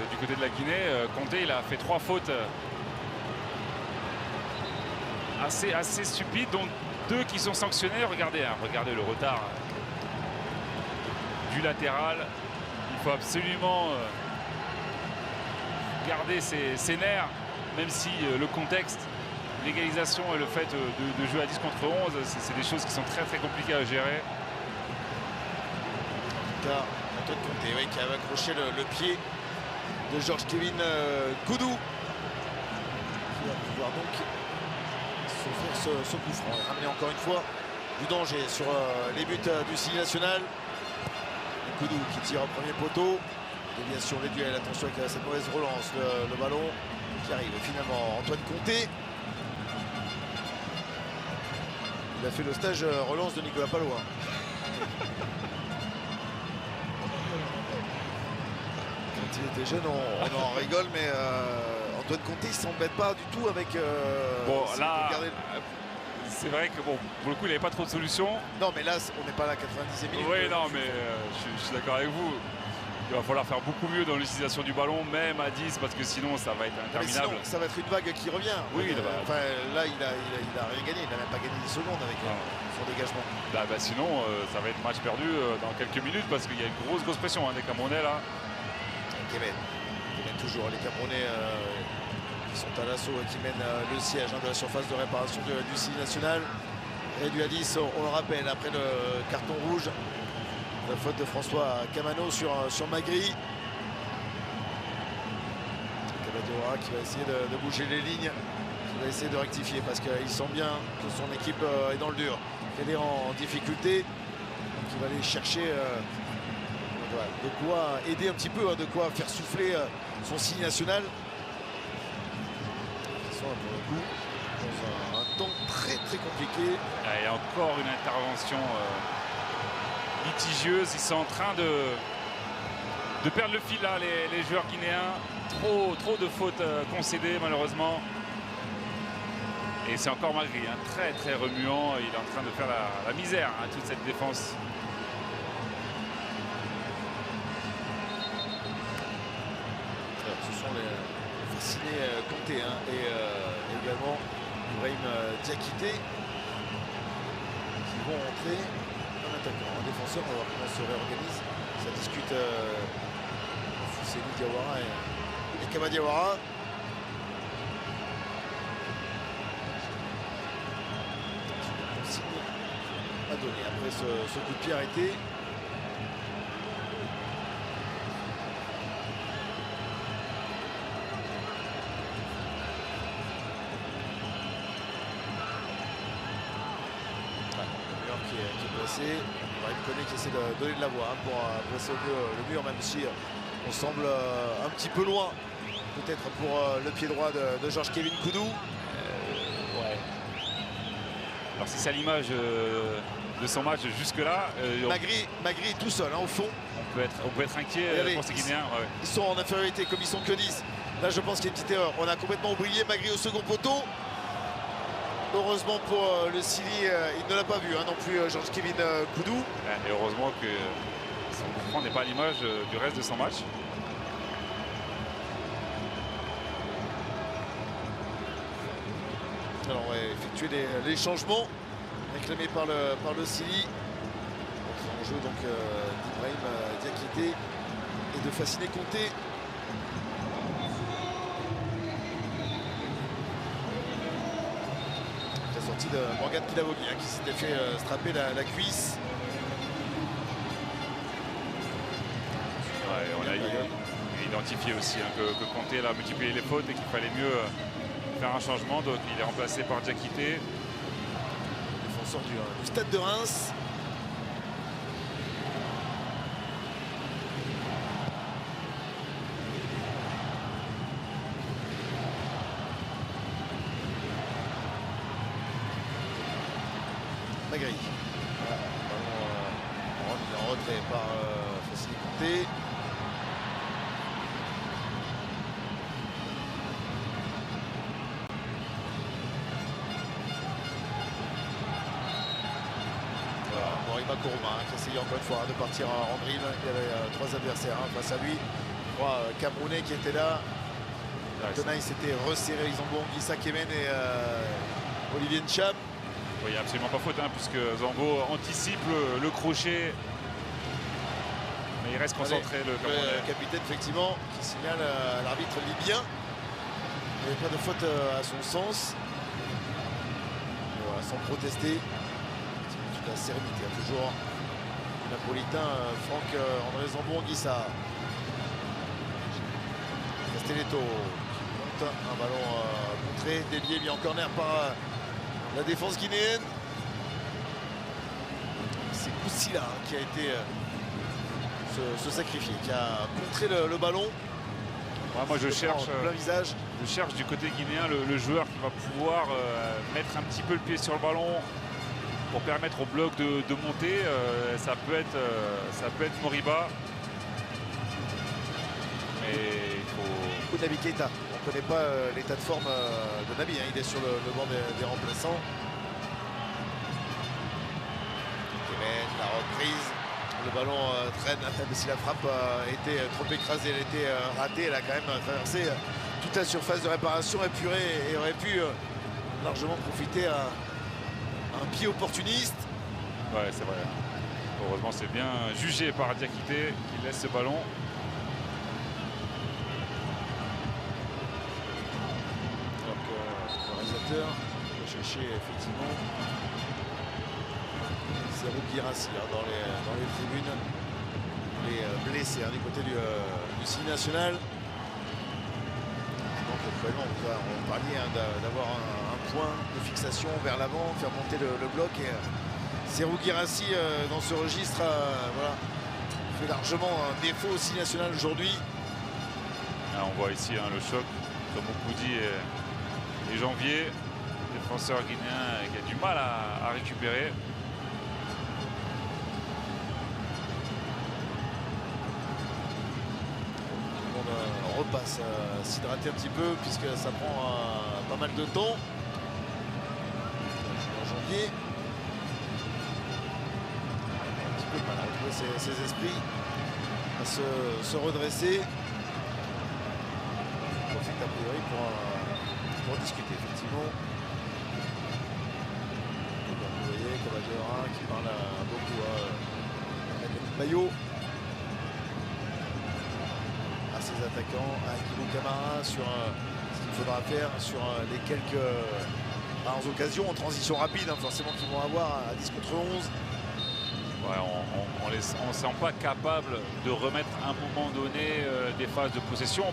du côté de la Guinée, Kanté il a fait 3 fautes assez stupides, dont 2 qui sont sanctionnés. Regardez le retard du latéral. Il faut absolument garder ses nerfs même si le contexte, l'égalisation et le fait de jouer à 10 contre 11, c'est des choses qui sont très compliquées à gérer. En tout cas, Antoine Comté, oui, qui avait accroché le pied de Georges Kevin Koudou, qui va pouvoir donc s'offrir ce coup franc et ramener encore une fois du danger sur les buts du Signe national. Koudou qui tire au premier poteau, déviation des duels, attention avec cette mauvaise relance, le ballon qui arrive finalement Antoine Comté. Il a fait le stage relance de Nicolas Palois. Quand il était jeune, on en rigole, mais Antoine Comté, il s'embête pas du tout avec. Bon, là, c'est vrai que bon, pour le coup, il n'avait pas trop de solutions. Non, mais là, on n'est pas là à 90e minute. Oui, non, mais je suis d'accord avec vous. Il va falloir faire beaucoup mieux dans l'utilisation du ballon, même à 10, parce que sinon, ça va être interminable. Sinon, ça va être une vague qui revient. Oui, enfin, là, il a rien gagné. Il n'a même pas gagné 10 secondes avec son dégagement. Sinon, ça va être match perdu dans quelques minutes, parce qu'il y a une grosse pression des Camerounais là. Kevin toujours les Camerounais qui sont à l'assaut et qui mènent le siège de la surface de réparation du Signe national. Réduit à 10, on le rappelle, après le carton rouge, la faute de François Camano sur Magri. Kabadiawara qui va essayer de bouger les lignes, qui va essayer de rectifier parce qu'il sent bien que son équipe est dans le dur, qu'elle est en difficulté, donc il va aller chercher de quoi aider un petit peu, de quoi faire souffler son Signe national. Ils sont pour le coup dans un temps très compliqué. Il y a encore une intervention litigieuse. Ils sont en train de perdre le fil là, les joueurs guinéens. Trop de fautes concédées malheureusement. Et c'est encore Magri, très remuant. Il est en train de faire la misère à toute cette défense. Ce sont les fascinés Comté et également Ibrahim Diakité qui vont entrer un attaquant, un défenseur. On va voir comment se réorganise. Ça discute Fousseni Diawara et Kabadiawara. Consigne à donner après ce coup de pied arrêté. Qui est placé. Il connaît qui essaie de donner de la voix pour placer le mur, même si on semble un petit peu loin, peut-être pour le pied droit de Georges Kevin Koudou. Ouais. Alors si c'est à l'image de son match jusque-là, Magri tout seul au fond. On peut être inquiet pour ces Guinéens. Ouais. Ils sont en infériorité comme ils sont que 10. Là je pense qu'il y a une petite erreur. On a complètement oublié Magri au second poteau. Heureusement pour le Sili, il ne l'a pas vu non plus, Georges Kevin Koudou. Et heureusement que son coup franc n'est pas à l'image du reste de son match. Alors on va effectuer les changements réclamés par le Sili. En jeu donc d'Ibrahim Diakité et de Fasciné Comté. Sortie de Morgan Kidavogi qui s'était fait strapper la cuisse. Ouais, on a identifié aussi que Comté a multiplié les fautes et qu'il fallait mieux faire un changement. Donc il est remplacé par Diakité. Défenseur du Stade de Reims. Magri. En retrait par Fasciné Comté. Voilà, Moriba Kourouma qui essayait encore une fois de partir en dribble. Il y avait 3 adversaires face à lui. 3 Camerounais qui étaient là. Maintenant, il s'était resserré. Ils ont bon Issa Kemen et Olivier Ncham. Il n'y a absolument pas faute, puisque Zambo anticipe le crochet. Mais il reste concentré. Le capitaine, effectivement, qui signale à l'arbitre libyen Il n'y avait pas de faute à son sens. Voilà, sans protester. Toute la sérénité, hein, toujours. Napolitain, Franck-André Zambon-Anguissa. Castelletto monte un ballon contré, dévié, mis en corner par la défense guinéenne. C'est Koussila qui a été se sacrifier, qui a contré le ballon. Ouais, moi je cherche, plein visage. Je cherche du côté guinéen le joueur qui va pouvoir mettre un petit peu le pied sur le ballon pour permettre au bloc de monter. Ça peut être Moriba. Mais il faut... Naby Keita, on ne connaît pas l'état de forme de Naby, hein. Il est sur le banc des remplaçants. Kemen, la reprise, le ballon traîne, même si la frappe était trop écrasée, elle était ratée, elle a quand même traversé toute la surface de réparation épurée et aurait pu largement profiter à un pied opportuniste. Ouais, c'est vrai. Heureusement, c'est bien jugé par Diakité qui laisse ce ballon. Le chercher effectivement Serhou Guirassy dans les tribunes, les blessés du côté du Signe National. Donc actuellement on parlait d'avoir un point de fixation vers l'avant, faire monter le bloc, et Serhou Guirassy dans ce registre voilà, fait largement un défaut au Signe National aujourd'hui. On voit ici le choc comme Moukoudi et Janvier, défenseur guinéen qui a du mal à récupérer. Tout le monde repasse s'hydrater un petit peu puisque ça prend pas mal de temps. Janvier un petit peu de mal à retrouver ses esprits, à se redresser. Il profite a priori pour discuter effectivement. Vous voyez Cavaliera qui parle beaucoup à Bayo, à ses attaquants, à Guillaume Camara sur ce qu'il faudra faire sur les quelques rares occasions en transition rapide, hein, forcément qu'ils vont avoir à 10 contre 11. Ouais, on ne sent pas capable de remettre à un moment donné des phases de possession.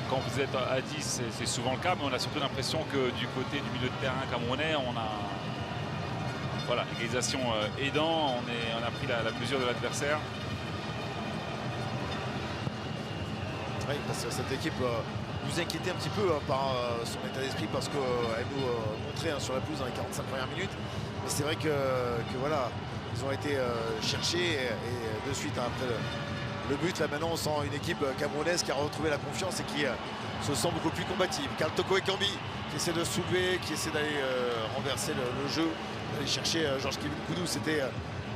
Quand vous êtes à 10, c'est souvent le cas, mais on a surtout l'impression que du côté du milieu de terrain camerounais, on a voilà, l'égalisation aidant, on a pris la mesure de l'adversaire. Oui, parce que cette équipe nous inquiétait un petit peu par son état d'esprit, parce qu'elle nous montrait sur la pelouse dans les 45 premières minutes. Mais c'est vrai que voilà, ils ont été cherchés et de suite après le but, là maintenant on sent une équipe camerounaise qui a retrouvé la confiance et qui se sent beaucoup plus combative. Karl Toko Ekambi qui essaie de soulever, qui essaie d'aller renverser le jeu, d'aller chercher Georges Kevin Koudou. C'était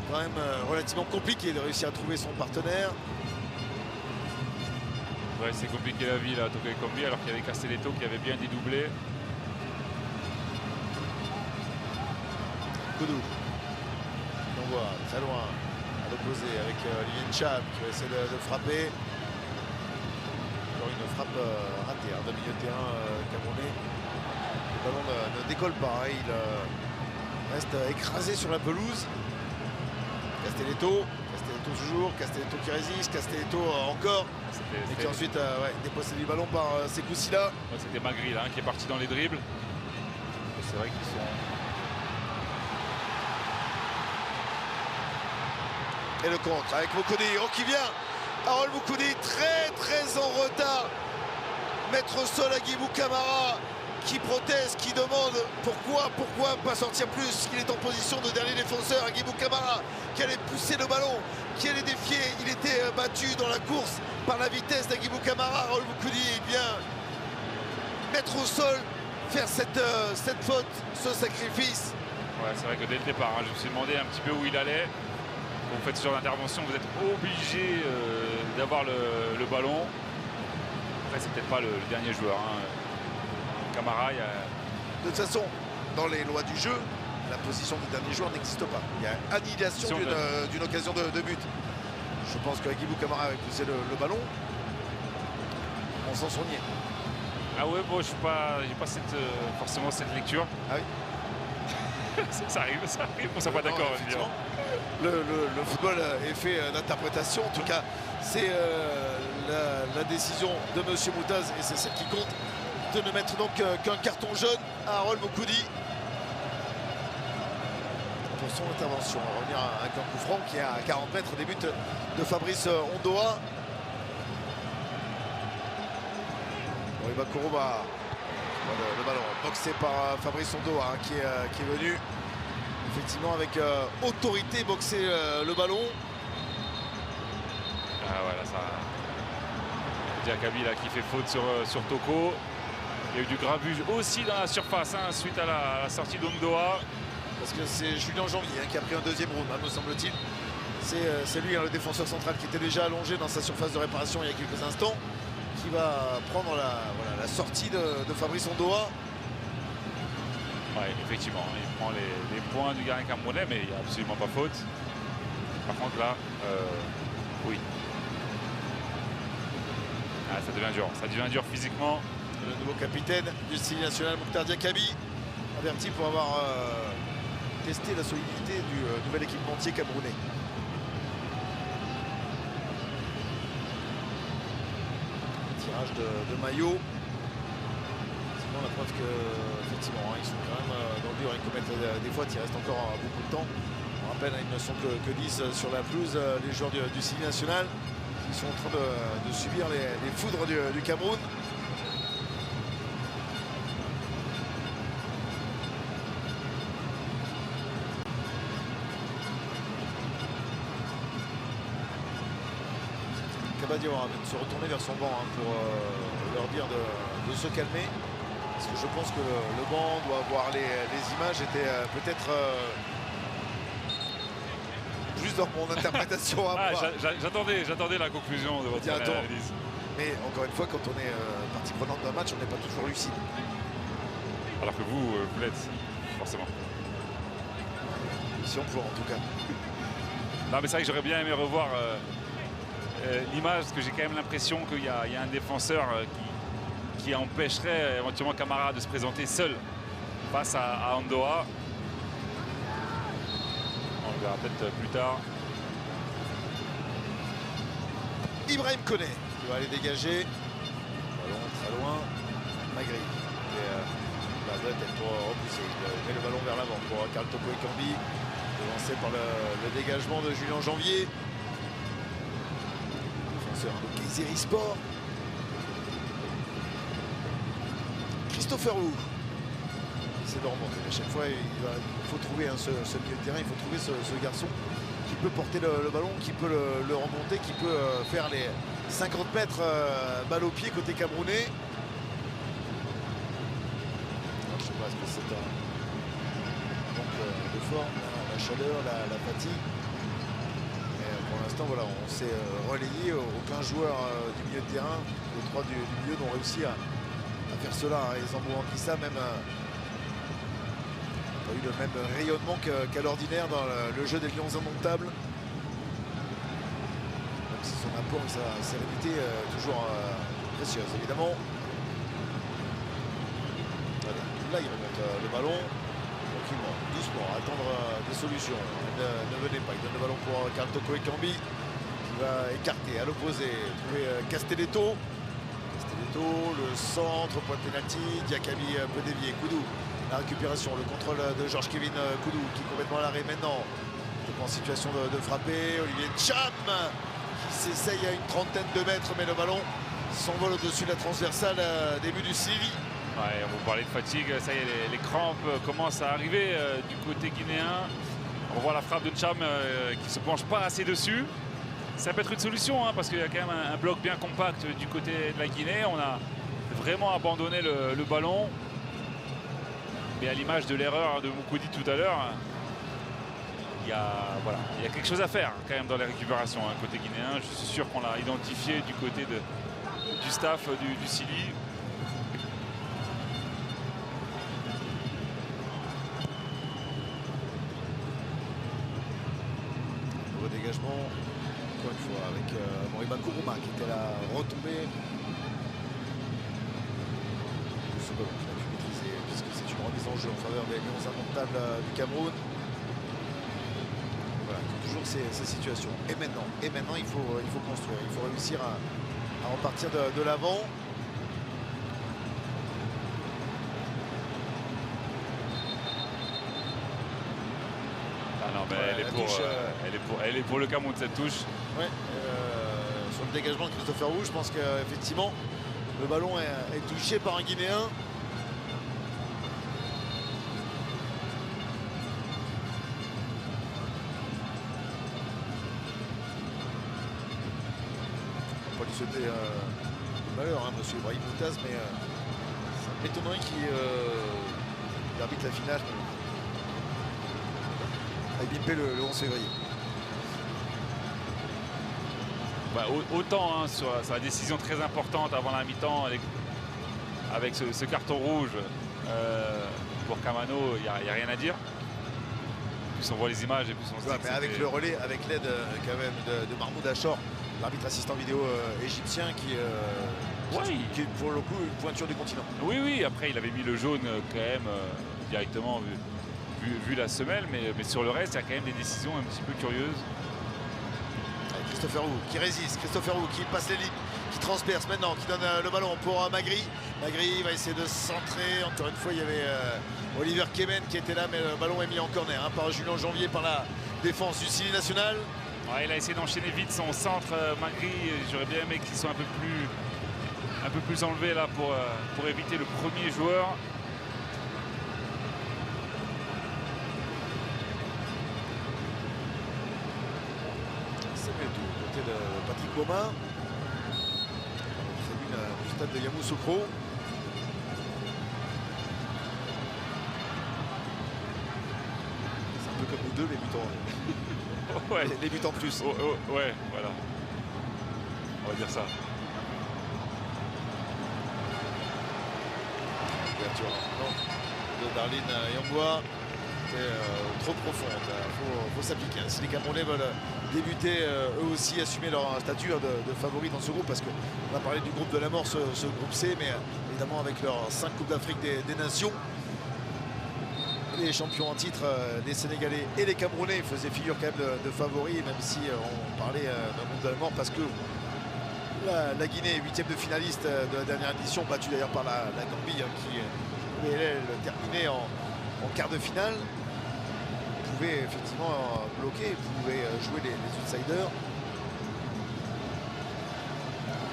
quand même relativement compliqué de réussir à trouver son partenaire. Ouais, c'est compliqué la vie là, Toko Ekambi, alors qu'il y avait Castelletto qui avait bien dédoublé. Koudou, on voit très loin à l'opposé avec Olivier Ncham qui va essayer de frapper. Encore une frappe ratée de milieu de terrain camerounais. Le ballon ne décolle pas, hein. Il reste écrasé sur la pelouse. Castelletto toujours, Castelletto qui résiste, Castelletto encore. Et qui ensuite dépossède du ballon par Sekoussila. Ouais, c'était Magri là, qui est parti dans les dribbles. C'est vrai qu'ils sont... Et le contre avec Moukoudi, qui vient. Harold Moukoudi très en retard. Mettre au sol à Guibou Camara qui proteste, qui demande pourquoi pas sortir plus, qu'il est en position de dernier défenseur. À Guibou Camara qui allait pousser le ballon, qui allait défier. Il était battu dans la course par la vitesse d'Aguibou Camara. Harold Moukoudi vient mettre au sol, faire cette faute, ce sacrifice. Ouais, c'est vrai que dès le départ, je me suis demandé un petit peu où il allait. Quand vous faites ce genre d'intervention, vous êtes obligé d'avoir le ballon. Après, c'est peut-être pas le dernier joueur. Camara, De toute façon, dans les lois du jeu, la position du dernier joueur n'existe pas. Il y a annihilation d'une occasion de but. Je pense qu'Aguibou Camara avait poussé le ballon. On s'en soignait. Ah ouais, bon, j'ai pas forcément cette lecture. Ah oui. ça arrive, on ne pas d'accord. Le football est fait d'interprétation. En tout cas, c'est la décision de Monsieur Moutaz et c'est celle qui compte de ne mettre donc qu'un carton jaune à Harold Moukoudi pour son intervention. On va revenir avec un coup franc qui est à 40 mètres des buts de Fabrice Ondoa. Moriba Kourouba, le ballon boxé par Fabrice Ondoa hein, qui est venu effectivement avec autorité boxer le ballon. Ah voilà, ça. Diakabi là qui fait faute sur Toko. Il y a eu du grabuge aussi dans la surface hein, suite à la sortie d'Ondoa. Parce que c'est Julien Janvier hein, qui a pris un deuxième round, hein, me semble-t-il. C'est lui, hein, le défenseur central, qui était déjà allongé dans sa surface de réparation il y a quelques instants, qui va prendre la sortie de Fabrice Ondoa. Ouais, effectivement, il prend les points du gardien camerounais, mais il n'y a absolument pas faute. Par contre là, oui. Ah, ça devient dur physiquement. Le nouveau capitaine du style national, Mokhtar Diakabi, averti pour avoir testé la solidité du nouvel équipementier camerounais. Tirage de maillot. Sinon, la preuve que, effectivement, hein, ils sont quand même dans le dur, ils commettent des fautes, il reste encore beaucoup de temps. On rappelle, hein, ils ne sont que 10 sur la pelouse, les joueurs du style national, qui sont en train de subir les foudres du Cameroun. Kabadiawara vient de se retourner vers son banc hein, pour leur dire de se calmer. Parce que je pense que le banc doit voir les images. Était peut-être plus dans mon interprétation à moi. J'attendais la conclusion de votre analyse. Mais encore une fois, quand on est partie prenante d'un match, on n'est pas toujours lucide. Alors que vous l'êtes, forcément. Si on peut en tout cas. Non mais c'est vrai que j'aurais bien aimé revoir l'image, parce que j'ai quand même l'impression qu'il y a un défenseur qui empêcherait éventuellement Camara de se présenter seul face à Ondoa. On le verra peut-être plus tard. Ibrahim Koné qui va aller dégager. Ballon très loin. Magri. La tête pour repousser. Il met le ballon vers l'avant pour Karl Toko Ekambi. Devancé par le dégagement de Julien Janvier. Défenseur de Kayseri Sport. Christopher Wu. C'est de remonter. À chaque fois, il faut trouver ce milieu de terrain, il faut trouver ce garçon qui peut porter le ballon, qui peut le remonter, qui peut faire les 50 mètres balle au pied côté camerounais. Alors, je ne sais pas, est-ce que c'est un manque de forme, la chaleur, la fatigue. Mais pour l'instant, voilà, on s'est relayé. Aucun joueur du milieu de terrain, les trois du milieu n'ont réussi à faire cela. Et Zambo Anguissa même n'a pas eu le même rayonnement qu'à l'ordinaire dans le jeu des Lions indomptables. Même si son apport et sa sérénité toujours précieuse évidemment. Allez, là il remonte le ballon tranquillement, doucement, à attendre des solutions. Ne venez pas, il donne le ballon pour Karl Toko Ekambi qui va écarter à l'opposé, trouver Castelletto. Le centre, point de pénalty, Diakabi peut dévier, Koudou, la récupération, le contrôle de Georges-Kévin Koudou qui est complètement à l'arrêt maintenant, en situation de frapper, Olivier Cham qui s'essaye à une trentaine de mètres mais le ballon s'envole au-dessus de la transversale, début du Syrie. Ouais, on vous parlait de fatigue, ça y est, les crampes commencent à arriver du côté guinéen. On voit la frappe de Cham qui ne se penche pas assez dessus. Ça peut être une solution hein, parce qu'il y a quand même un bloc bien compact du côté de la Guinée. On a vraiment abandonné le ballon. Mais à l'image de l'erreur de Moukoudi tout à l'heure, il y a quelque chose à faire quand même dans les récupérations hein, côté guinéen. Je suis sûr qu'on l'a identifié du côté du staff du Sili. Nouveau dégagement. Encore une fois avec Moriba Kourouma qui était là retombé. ballon qu'il a pu maîtriser, puisque c'est une remise en jeu en faveur des Lions indomptables du Cameroun. Voilà, toujours ces situations. Et maintenant, il faut construire, il faut réussir à repartir de l'avant. Non, mais ouais, elle est pour le Cameroun, cette touche. Ouais, sur le dégagement de Christopher Wu, je pense qu'effectivement le ballon est touché par un Guinéen. On va pas lui souhaiter malheur, hein, monsieur Ibrahim Moutaz, mais ça m'étonnerait qu'il arbitre la finale avec Bimpé le 11 février. Bah, autant hein, sur sa décision très importante avant la mi-temps avec ce carton rouge pour Kamano, il n'y a rien à dire. Plus on voit les images et plus on se dit mais avec le relais, avec l'aide quand même de Mahmoud Achor, l'arbitre assistant vidéo égyptien qui est pour le coup une pointure du continent. Oui, après il avait mis le jaune quand même directement vu la semelle, mais sur le reste il y a quand même des décisions un petit peu curieuses. Christopher Wu qui résiste, Christopher Wu qui passe les lignes, qui transperce maintenant, qui donne le ballon pour Magri. Magri va essayer de centrer. Encore une fois, il y avait Oliver Kemen qui était là, mais le ballon est mis en corner hein, par Julien Janvier, par la défense du Sili national. Ouais, il a essayé d'enchaîner vite son centre, Magri. J'aurais bien aimé qu'il soit un peu plus enlevé là pour éviter le premier joueur. Du côté de Patrick Beaumain, tribune du stade de Yamoussoukro. C'est un peu comme nous deux, les buts Ouais. Les buts en plus. Ouais, voilà. On va dire ça. Ouverture de Darlene Yangwa. Trop profonde, il faut s'appliquer. Si les Camerounais veulent débuter eux aussi, assumer leur statut de favoris dans ce groupe, parce qu'on a parlé du groupe de la mort, ce groupe C, mais évidemment avec leurs 5 Coupes d'Afrique des Nations, les champions en titre, les Sénégalais et les Camerounais faisaient figure quand même de favoris, même si on parlait d'un groupe de la mort, parce que la Guinée, 8e de finaliste de la dernière édition, battue d'ailleurs par la Gambie, hein, qui pouvait terminer en quart de finale. Pouvait effectivement bloquer, pouvait jouer les outsiders.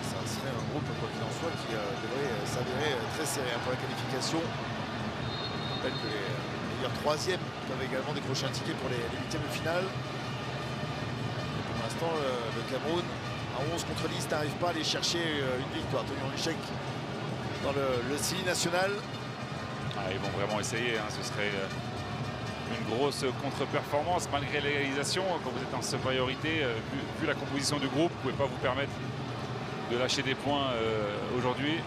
Ça serait un groupe, quoi qu'il en soit, qui devrait s'avérer très serré pour la qualification. Je rappelle que les meilleurs troisièmes peuvent également décrocher un ticket pour les 8e de finale. Et pour l'instant, le Cameroun, à 11 contre 10, n'arrive pas à aller chercher une victoire. Tenu en échec dans le Sili national. Ah, ils vont vraiment essayer, hein, ce serait une grosse contre-performance malgré l'égalisation. Quand vous êtes en supériorité, vu la composition du groupe, vous ne pouvez pas vous permettre de lâcher des points aujourd'hui.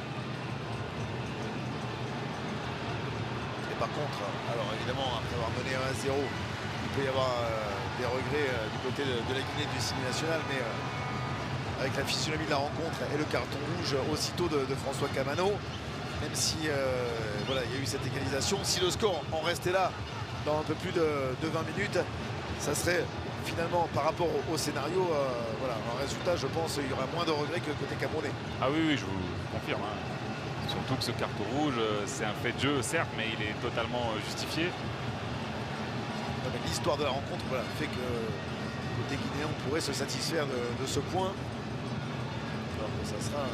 Et par contre, alors évidemment, après avoir mené 1-0, il peut y avoir des regrets du côté de la Guinée, du Sili national, mais avec la physionomie de la rencontre et le carton rouge aussitôt de François Kamano, même si voilà, il y a eu cette égalisation, si le score en restait là dans un peu plus de 20 minutes, ça serait finalement par rapport au scénario, voilà, un résultat, je pense, il y aura moins de regrets que côté camerounais. Ah oui, je vous confirme. Hein. Surtout que ce carton rouge, c'est un fait de jeu, certes, mais il est totalement justifié. L'histoire de la rencontre, voilà, fait que côté guinéen, on pourrait se satisfaire de ce point. Alors que ça sera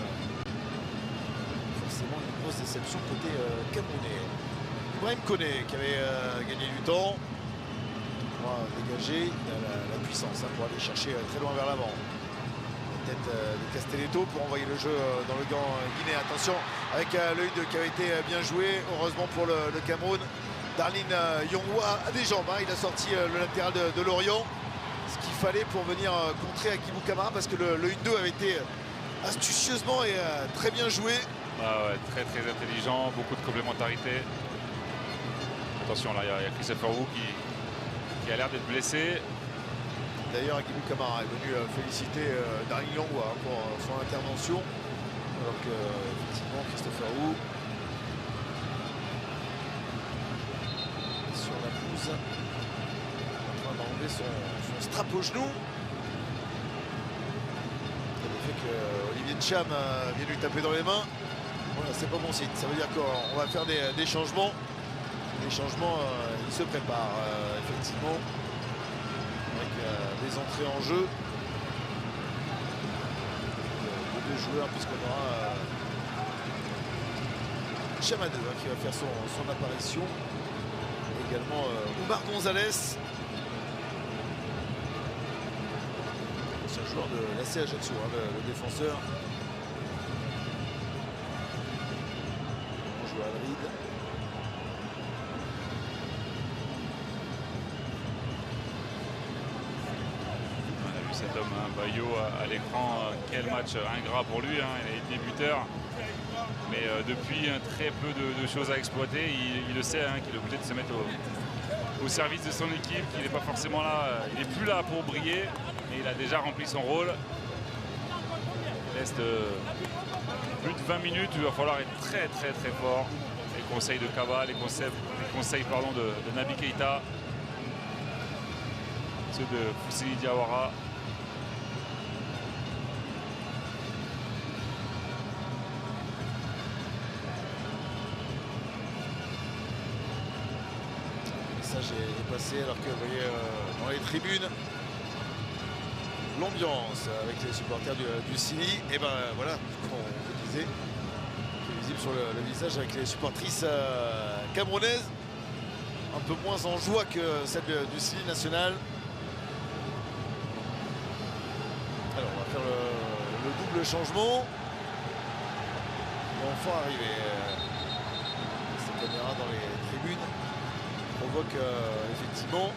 forcément une grosse déception côté camerounais. Ibrahim Koné qui avait gagné du temps, pour dégager, il a la puissance hein, pour aller chercher très loin vers l'avant. Tête de Castelletto pour envoyer le jeu dans le gant guinéen. Attention avec l'œil qui avait été bien joué, heureusement pour le Cameroun. Darlene Yongwa a des jambes, hein, il a sorti le latéral de Lorient, ce qu'il fallait pour venir contrer Akibou Kamara, parce que le 1-2 avait été astucieusement et très bien joué. Ah ouais, très intelligent, beaucoup de complémentarité. Attention, là, il y a Christopher Wu qui a l'air d'être blessé. D'ailleurs, Akibou Kamara est venu féliciter Darlene Yongwa pour son intervention. Alors que, effectivement, Christopher Wu en train d'enlever son strap au genou. Le fait que Olivier Ntcham vient lui taper dans les mains, voilà, c'est pas bon signe. Ça veut dire qu'on va faire des changements. Les changements, ils se préparent effectivement avec des entrées en jeu de deux joueurs, puisqu'on aura Chamadou qui va faire son apparition. Et également Oumar Gonzalez, ancien joueur de l'AC Ajaccio, le défenseur. On joue à Madrid. Cet homme, Bayo, à l'écran, quel match ingrat pour lui, hein. Il est débuteur, mais depuis très peu de choses à exploiter. Il le sait, hein, qu'il est obligé de se mettre au service de son équipe, qu'il n'est pas forcément là, il n'est plus là pour briller, mais il a déjà rempli son rôle. Il reste plus de 20 minutes où il va falloir être très fort. Les conseils de Kaba, les conseils de Naby Keita, ceux de Foussi Diawara. Est passé alors que vous voyez dans les tribunes l'ambiance avec les supporters du Sili, et ben voilà ce qu'on vous disait, qui est visible sur le visage avec les supportrices camerounaises, un peu moins en joie que celle du Sili national. Alors on va faire le double changement. On va enfin arriver cette caméra dans les tribunes. Provoque effectivement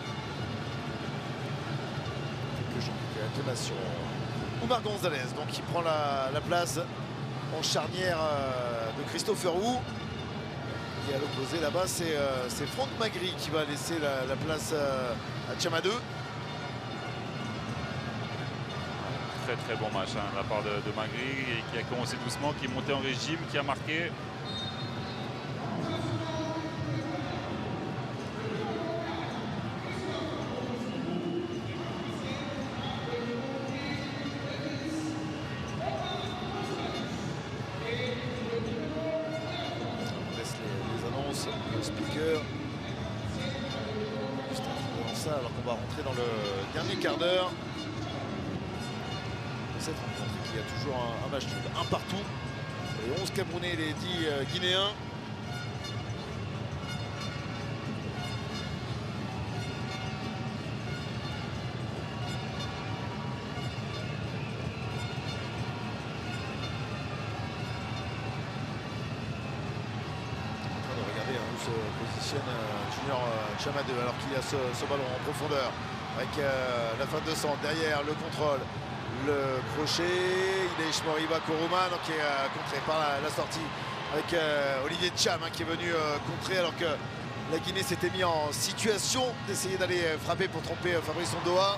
quelques acclamations. Oumar Gonzalez donc qui prend la place en charnière de Christopher Wu. Et à l'opposé là-bas c'est Franck Magri qui va laisser la place à Chamadou. Très bon match, hein, de la part de Magri, qui a commencé doucement, qui est monté en régime, qui a marqué. Le speaker juste avant ça, alors qu'on va rentrer dans le dernier quart d'heure de cette rencontre qui a toujours un match nul, un partout, les 11 Camerounais et les 10 Guinéens. Se positionne Junior Chamadou alors qu'il y a ce ballon en profondeur avec la fin de centre derrière, le contrôle, le crochet, il est Ishmoriba Koroma qui est contré par la sortie avec Olivier Ntcham qui est venu contrer alors que la Guinée s'était mis en situation d'essayer d'aller frapper pour tromper Fabrice Ondoa.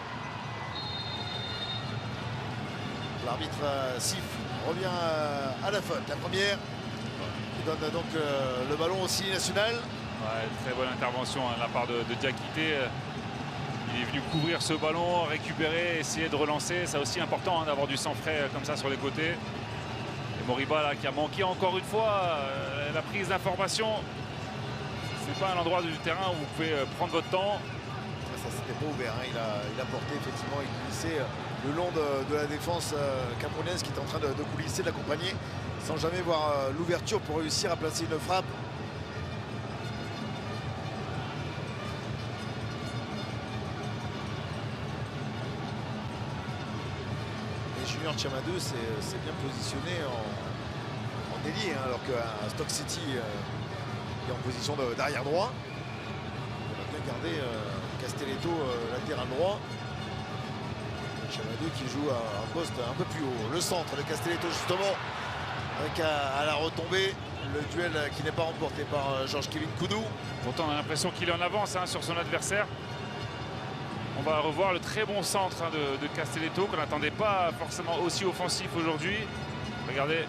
L'arbitre siffle, revient à la faute, la première. Il donne donc le ballon au Sili national. Ouais, très bonne intervention de la part de Diakité. Il est venu couvrir ce ballon, récupérer, essayer de relancer. C'est aussi important d'avoir du sang frais comme ça sur les côtés. Et Moriba là, qui a manqué encore une fois la prise d'information. C'est pas un endroit du terrain où vous pouvez prendre votre temps. Ça s'était pas ouvert, hein. Il a porté effectivement, il glissait le long de la défense camerounaise qui est en train de coulisser, de l'accompagner, sans jamais voir l'ouverture pour réussir à placer une frappe. Et Junior Chamadou s'est bien positionné en ailier, hein, alors qu'à Stock City il est en position d'arrière droit. On a bien gardé Castelletto latéral droit. Chamadou qui joue à un poste un peu plus haut. Le centre de Castelletto justement, avec à la retombée le duel qui n'est pas remporté par Georges-Kévin Koudou. Pourtant on a l'impression qu'il est en avance sur son adversaire. On va revoir le très bon centre de Castelletto qu'on n'attendait pas forcément aussi offensif aujourd'hui. Regardez,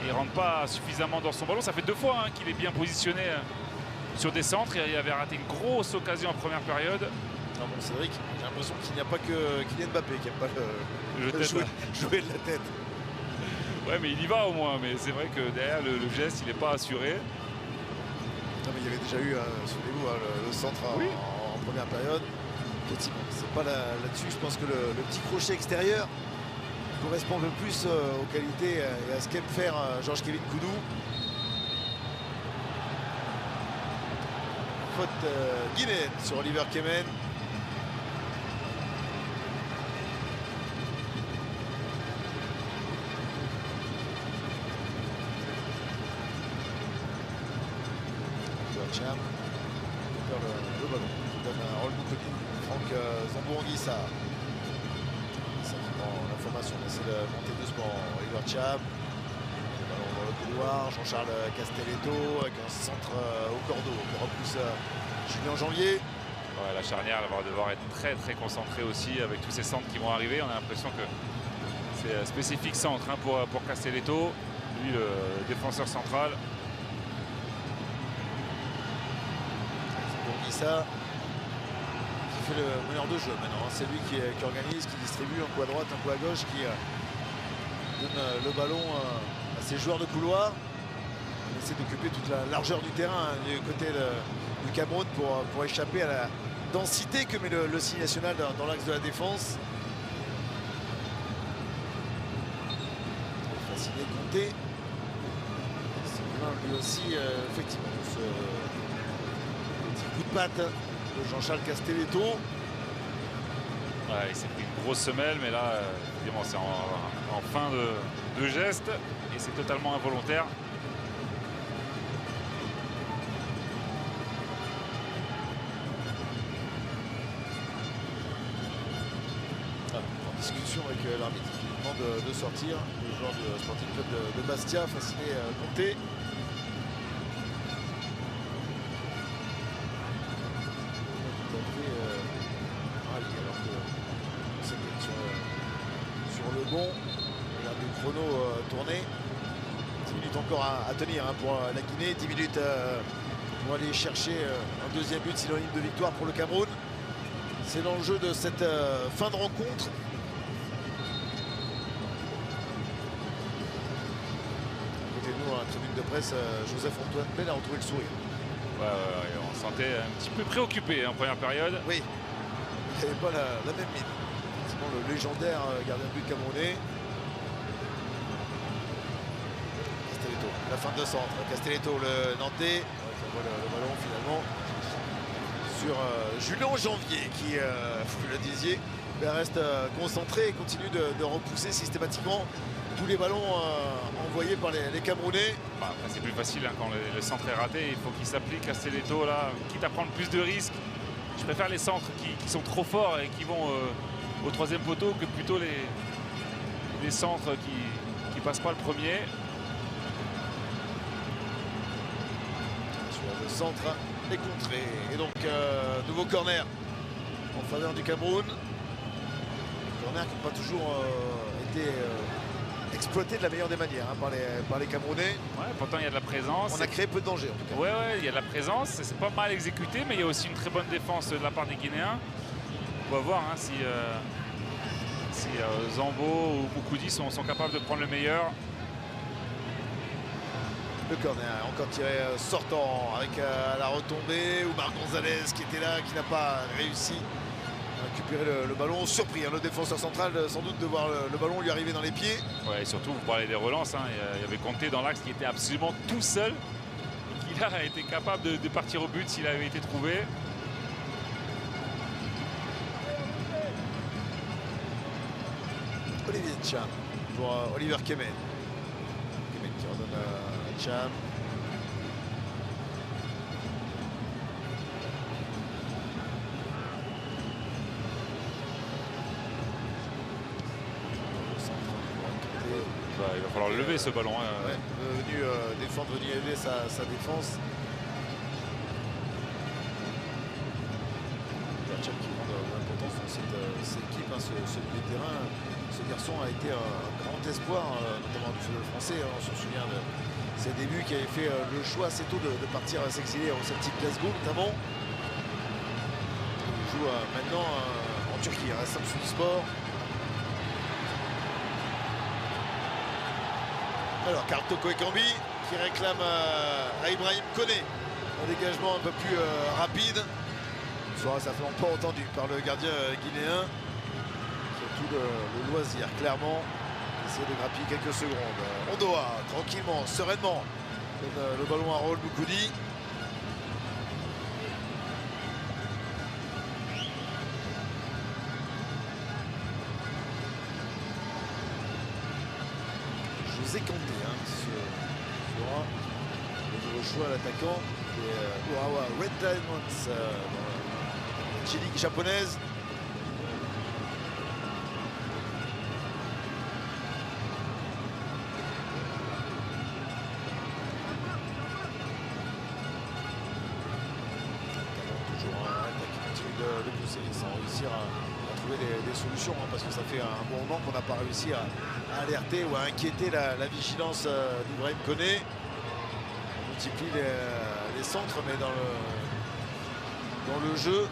il ne rentre pas suffisamment dans son ballon. Ça fait 2 fois qu'il est bien positionné sur des centres. Il avait raté une grosse occasion en première période. Non, bon, Cédric, j'ai l'impression qu'il n'y a pas que Kylian Mbappé qui n'aime pas jouer de la tête. Ouais, mais il y va au moins. Mais c'est vrai que derrière le geste, il n'est pas assuré. Non, mais il y avait déjà eu, souvenez-vous, le centre en première période. Effectivement, c'est pas là-dessus. Je pense que le petit crochet extérieur correspond un peu plus aux qualités et à ce qu'aime faire Georges-Kévin Koudou. Faute guinéenne sur Oliver Kemen. Cham perd le ballon. Il donne un rôle de Franck Zambo-Anguissa. Ça qui prend l'information, on essaie de monter doucement. Oliver Cham. Le ballon dans le couloir. Jean-Charles Castelletto avec un centre au cordeau. On repousse Julien Janvier. Ouais, la charnière elle va devoir être très concentrée aussi avec tous ces centres qui vont arriver. On a l'impression que c'est un spécifique centre hein, pour Castelletto. Lui, le défenseur central. Ça qui fait le meneur de jeu maintenant, c'est lui qui organise, qui distribue un coup à droite, un coup à gauche, qui donne le ballon à ses joueurs de couloir. Il essaie d'occuper toute la largeur du terrain du côté du Cameroun pour échapper à la densité que met le Signe national dans l'axe de la défense. Fasciné Conté. C'est lui aussi effectivement ce coup de patte de Jean-Charles Castelletto. Ouais, il s'est pris une grosse semelle, mais là, évidemment, c'est en fin de geste et c'est totalement involontaire. En discussion avec l'arbitre qui lui demande de sortir, le joueur du Sporting Club de Bastia, Fasciné Conté. Bon, regarde le chrono tourné. 10 minutes encore à tenir hein, pour la Guinée. 10 minutes pour aller chercher un deuxième but synonyme de victoire pour le Cameroun. C'est l'enjeu de cette fin de rencontre. À côté de nous, à la tribune de presse, Joseph-Antoine Bell a retrouvé le sourire. Ouais, on se sentait un petit peu préoccupé en première période. Oui, il n'avait pas la même mine. Le légendaire gardien de but camerounais. Castelletto, la fin de centre. Castelletto, le Nantais. On voit le ballon finalement sur Julien Janvier qui, vous le disiez, reste concentré et continue de repousser systématiquement tous les ballons envoyés par les Camerounais. Bah, c'est plus facile hein, quand le centre est raté. Il faut qu'il s'applique Castelletto là, quitte à prendre plus de risques. Je préfère les centres qui sont trop forts et qui vont au troisième poteau que plutôt les centres qui passent pas le premier. Sur le centre est contré. Et donc nouveau corner en faveur du Cameroun. Corner qui n'a pas toujours été exploité de la meilleure des manières hein, par les Camerounais. Ouais, pourtant il y a de la présence. On a créé peu de danger en tout cas. Ouais, il y a de la présence. C'est pas mal exécuté, mais il y a aussi une très bonne défense de la part des Guinéens. On va voir hein, si Zambo ou Moukoudi sont capables de prendre le meilleur. Le corner encore tiré sortant avec la retombée. Oumar Gonzalez qui était là, qui n'a pas réussi à récupérer le ballon. Surpris, hein, le défenseur central sans doute de voir le ballon lui arriver dans les pieds. Ouais, et surtout, vous parlez des relances. Hein, il y avait Conté dans l'axe qui était absolument tout seul. Et qui là a été capable de partir au but s'il avait été trouvé. Olivier Cham pour Oliver Kemen. Kemen qui redonne à Cham. Bah, il va falloir le lever ce ballon. Hein. Ouais, venu défendre, venu aider sa défense. Cham qui prend de l'importance dans cette équipe, hein, ce milieu de terrain. Ce garçon a été un grand espoir, notamment du football français. On se souvient ses débuts, qui avait fait le choix assez tôt de partir s'exiler au Celtic Glasgow notamment. Il joue maintenant en Turquie, à Samsunspor. Alors Karl Toko Ekambi qui réclame à Ibrahim Koné un dégagement un peu plus rapide. Ça fait pas entendu par le gardien guinéen. Surtout le loisir, clairement. Essayer de grappiller quelques secondes. Ondoa, tranquillement, sereinement, donne le ballon à Raoul Moukoudi. José Kanté, sera le nouveau choix à l'attaquant. Urawa Red Diamonds dans la J-League japonaise. De pousser sans réussir à trouver des solutions, parce que ça fait un bon moment qu'on n'a pas réussi à alerter ou à inquiéter la vigilance d'Ibrahim Koné. On multiplie les centres, mais dans le jeu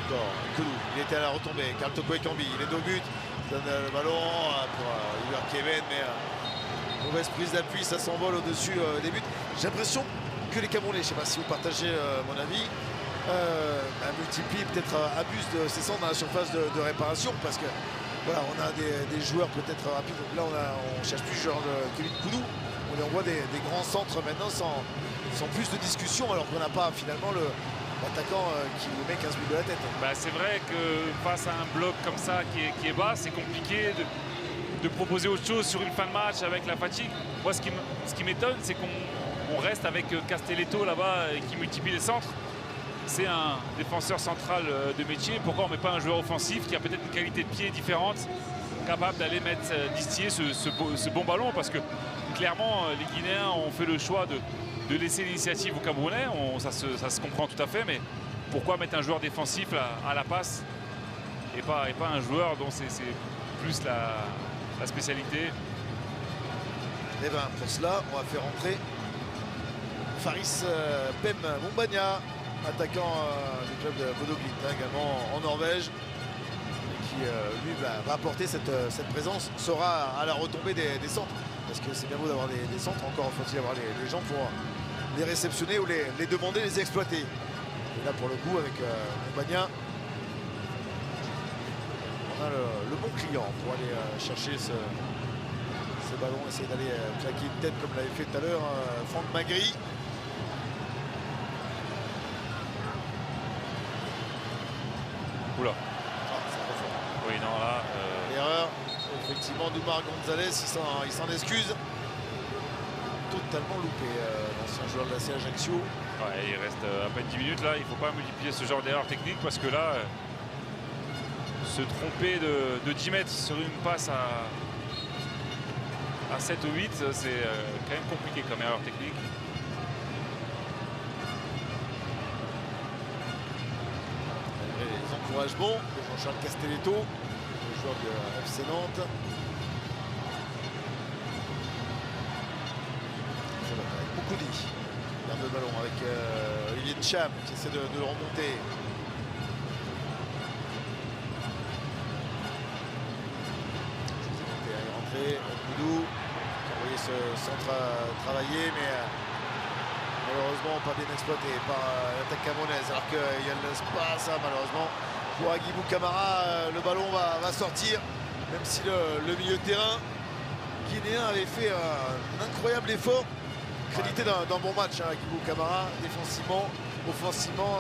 encore. Koulou, il était à la retombée. Karl Toko Ekambi, il est dos but. Il donne le ballon pour Oliver Kevin, mais mauvaise prise d'appui, ça s'envole au-dessus des buts. J'ai l'impression que les Camerounais, je ne sais pas si vous partagez mon avis, multiplient, peut-être abusent de ces centres dans la surface de réparation, parce que voilà, on a des joueurs peut-être rapides. Là, on cherche plus genre de Kevin Koulou. On envoie des grands centres maintenant sans plus de discussion, alors qu'on n'a pas finalement l'attaquant qui nous met 15 buts de la tête. C'est vrai que face à un bloc comme ça qui est bas, c'est compliqué de proposer autre chose sur une fin de match avec la fatigue. Moi, ce qui m'étonne, c'est qu'on reste avec Castelletto là-bas qui multiplie les centres. C'est un défenseur central de métier. Pourquoi on ne met pas un joueur offensif qui a peut-être une qualité de pied différente, capable d'aller distiller ce bon ballon? Parce que clairement, les Guinéens ont fait le choix de laisser l'initiative aux Camerounais. Ça se comprend tout à fait, mais pourquoi mettre un joueur défensif à la passe et pas un joueur dont c'est plus la spécialité? Et bien pour cela, on va faire rentrer Faris Pem Mombagna, attaquant du club de Bodo Glimt, également en Norvège, qui lui va apporter cette présence, sera à la retombée des centres, parce que c'est bien beau d'avoir des centres, encore faut-il avoir les gens pour les réceptionner ou les demander, les exploiter. Et là pour le coup avec Mombagna, on a le bon client pour aller chercher ce ballon, essayer d'aller claquer une tête comme l'avait fait tout à l'heure Franck Magri. Oula. C'est trop fort. Oui, non, là. L'erreur, effectivement, d'Oumar Gonzalez, il s'en excuse. Totalement loupé, l'ancien joueur de la CA Ajaccio. Ouais, il reste à peine 10 minutes là. Il ne faut pas multiplier ce genre d'erreur technique, parce que là, se tromper de 10 mètres sur une passe à 7 ou 8, c'est quand même compliqué comme erreur technique. Les encouragements de Jean-Charles Castelletto, le joueur de FC Nantes. Avec Moukoudi, il garde le ballon avec Olivier Ncham qui essaie de le remonter. Koudou qui a envoyé ce centre travailler, mais malheureusement pas bien exploité par l'attaque camerounaise, alors qu'il y a l'espace malheureusement pour Agibou Camara. Le ballon va sortir, même si le milieu de terrain guinéen avait fait un incroyable effort, crédité d'un bon match. Agibou Camara, défensivement, offensivement,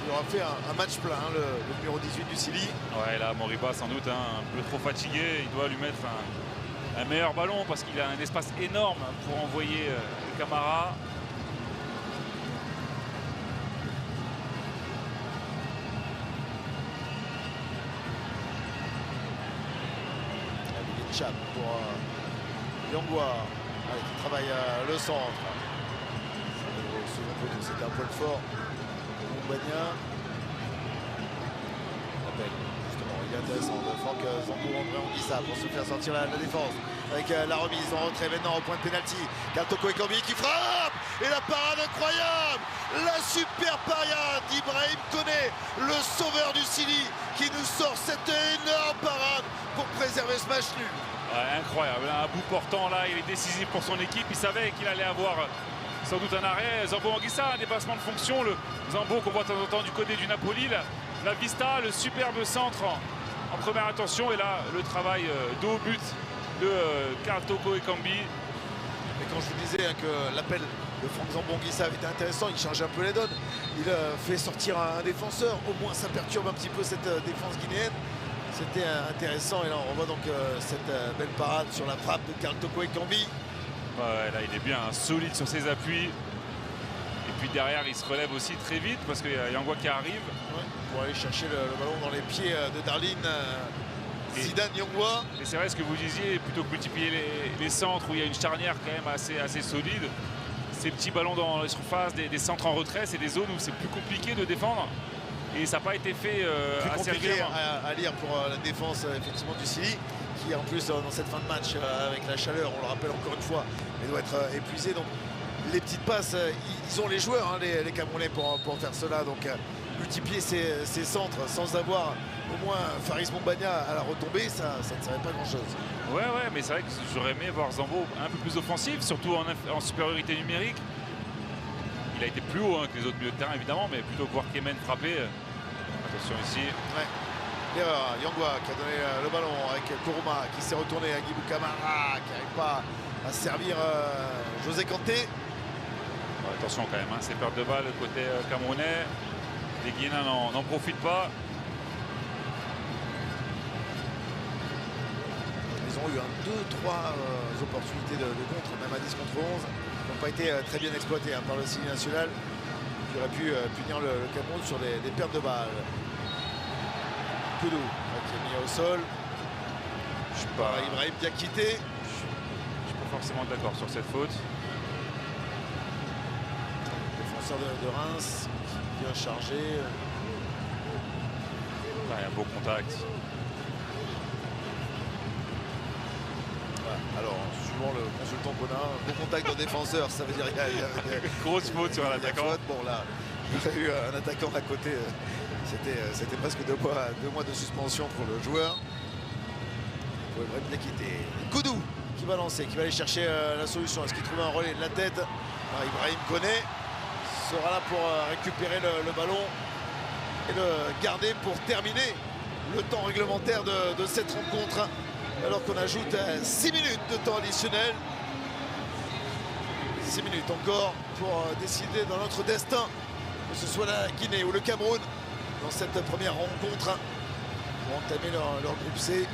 il aura fait un match plein, le numéro 18 du Sili. Ouais, là Moriba sans doute un peu trop fatigué, il doit lui mettre un meilleur ballon, parce qu'il a un espace énorme pour envoyer Camara. Cham pour Yangwa qui travaille le centre. second poteau, c'était un poil fort. Montbagna. Justement, il est intéressant de Franck Zambo André Anguissa pour se faire sortir la défense. Avec la remise en retrait maintenant au point de pénalty. Karl Toko Ekambi qui frappe. Et la parade incroyable. La super parade d'Ibrahim Koné, le sauveur du Sili, qui nous sort cette énorme parade pour préserver ce match nul. Ouais, incroyable, un bout portant là, il est décisif pour son équipe. Il savait qu'il allait avoir sans doute un arrêt. Zambo Anguissa, un dépassement de fonction. Le Zambo qu'on voit de temps en temps du côté du Napoli. La vista, le superbe centre en première intention. Et là, le travail de haut but de Karl Toko Ekambi. Et quand je vous disais que l'appel de Franck Zambo Anguissa avait été intéressant, il change un peu les donnes. Il fait sortir un défenseur. Au moins, ça perturbe un petit peu cette défense guinéenne. C'était intéressant. Et là, on revoit donc cette belle parade sur la frappe de Karl Toko Ekambi. Ouais, là, il est bien solide sur ses appuis. Et puis derrière, il se relève aussi très vite parce qu'il y a Yangwa qui arrive. Ouais, pour aller chercher le ballon dans les pieds de Darline Zidane Yangwa. Et c'est vrai ce que vous disiez, plutôt que multiplier les centres où il y a une charnière quand même assez solide, ces petits ballons dans les surfaces, des centres en retrait, c'est des zones où c'est plus compliqué de défendre. Et ça n'a pas été fait assez régulièrement. À lire pour la défense effectivement du Sili, qui en plus dans cette fin de match avec la chaleur, on le rappelle encore une fois, il doit être épuisé. Donc les petites passes, ils ont les joueurs, hein, les Camerounais pour faire cela. Donc multiplier ces centres sans avoir au moins Faris Mombagna à la retombée, ça ne serait pas grand-chose. Ouais, mais c'est vrai que j'aurais aimé voir Zambo un peu plus offensif, surtout en supériorité numérique. Il a été plus haut que les autres milieux de terrain évidemment, mais plutôt que voir Kemen frapper. Attention ici. Ouais. L'erreur, Yangwa qui a donné le ballon avec Kourouma qui s'est retourné à Guibou Camara qui n'arrive pas à servir José Kanté. Ouais, attention quand même, hein, ces pertes de balles côté camerounais. Les Guinéens n'en profitent pas. Ils ont eu 2-3 opportunités de contre, même à 10 contre 11, qui n'ont pas été très bien exploitées par le Sili national, qui aurait pu punir le Cameroun sur des pertes de balles. Koudou qui est mis au sol. Je suis pas, Ibrahim Diakité. je suis pas forcément d'accord sur cette faute. Défenseur de Reims qui vient charger. Là, il y a un beau contact. Voilà. Alors, suivant le consultant qu'on a, beau contact de défenseur, ça veut dire qu'il y a Grosse faute sur un attaquant. Bon là, il y a eu un attaquant à côté. C'était presque 2 mois de suspension pour le joueur. Pour Ibrahim Diakité. Koudou qui va lancer, qui va aller chercher la solution. Est-ce qu'il trouve un relais de la tête? Ibrahim Koné sera là pour récupérer le ballon et le garder pour terminer le temps réglementaire de cette rencontre. Alors qu'on ajoute 6 minutes de temps additionnel. 6 minutes encore pour décider dans notre destin, que ce soit la Guinée ou le Cameroun, dans cette première rencontre pour entamer leur groupe C,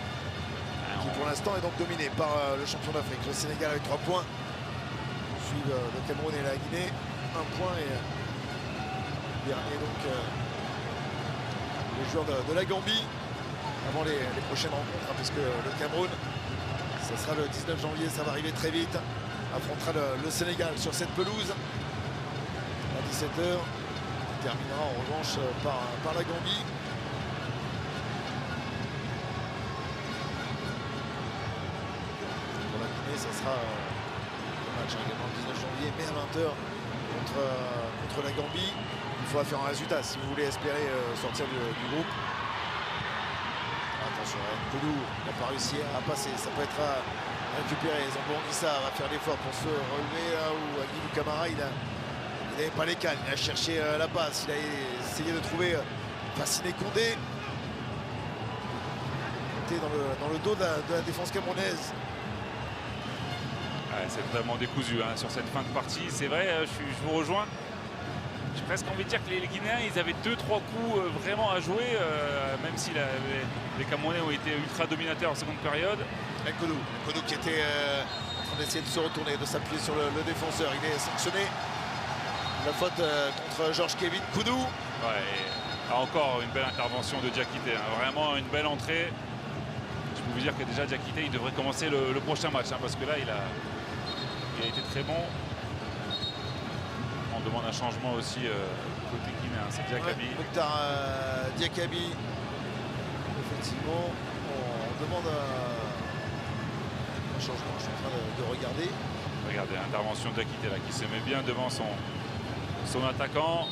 qui pour l'instant est donc dominé par le champion d'Afrique, le Sénégal avec 3 points. Suivent le Cameroun et la Guinée, 1 point, et dernier donc les joueurs de la Gambie avant les prochaines rencontres, hein, puisque le Cameroun, ça sera le 19 janvier, ça va arriver très vite, affrontera le Sénégal sur cette pelouse à 17h. Terminera en revanche par la Gambie. Pour la Guinée, ça sera le match également le 19 janvier, mais à 20h contre la Gambie. Il faudra faire un résultat si vous voulez espérer sortir du groupe. Attention, Koudou n'a pas réussi à passer, ça peut être récupéré. Zambo Anguissa va faire l'effort pour se relever là où Guibou Camara il n'avait pas les cannes, il a cherché la passe, il a essayé de trouver Fassiné Condé. Dans le dos de la défense camerounaise. Ouais, c'est vraiment décousu hein, sur cette fin de partie. C'est vrai, je vous rejoins. J'ai presque envie de dire que les Guinéens, ils avaient 2-3 coups vraiment à jouer, même si les Camerounais ont été ultra dominateurs en seconde période. Koudou qui était en train d'essayer de se retourner, de s'appuyer sur le défenseur. Il est sanctionné. La faute contre Georges Kevin Koudou. Ouais, encore une belle intervention de Diakité. Hein, vraiment une belle entrée. Je peux vous dire que déjà Diakité, il devrait commencer le prochain match, hein, parce que là, il a été très bon. On demande un changement aussi côté guinéen. C'est Diakabi. Ouais, Mokhtar Diakabi. Effectivement, on demande un changement. Je suis en train de regarder. Regardez, intervention de Diakité là qui se met bien devant son attaquant.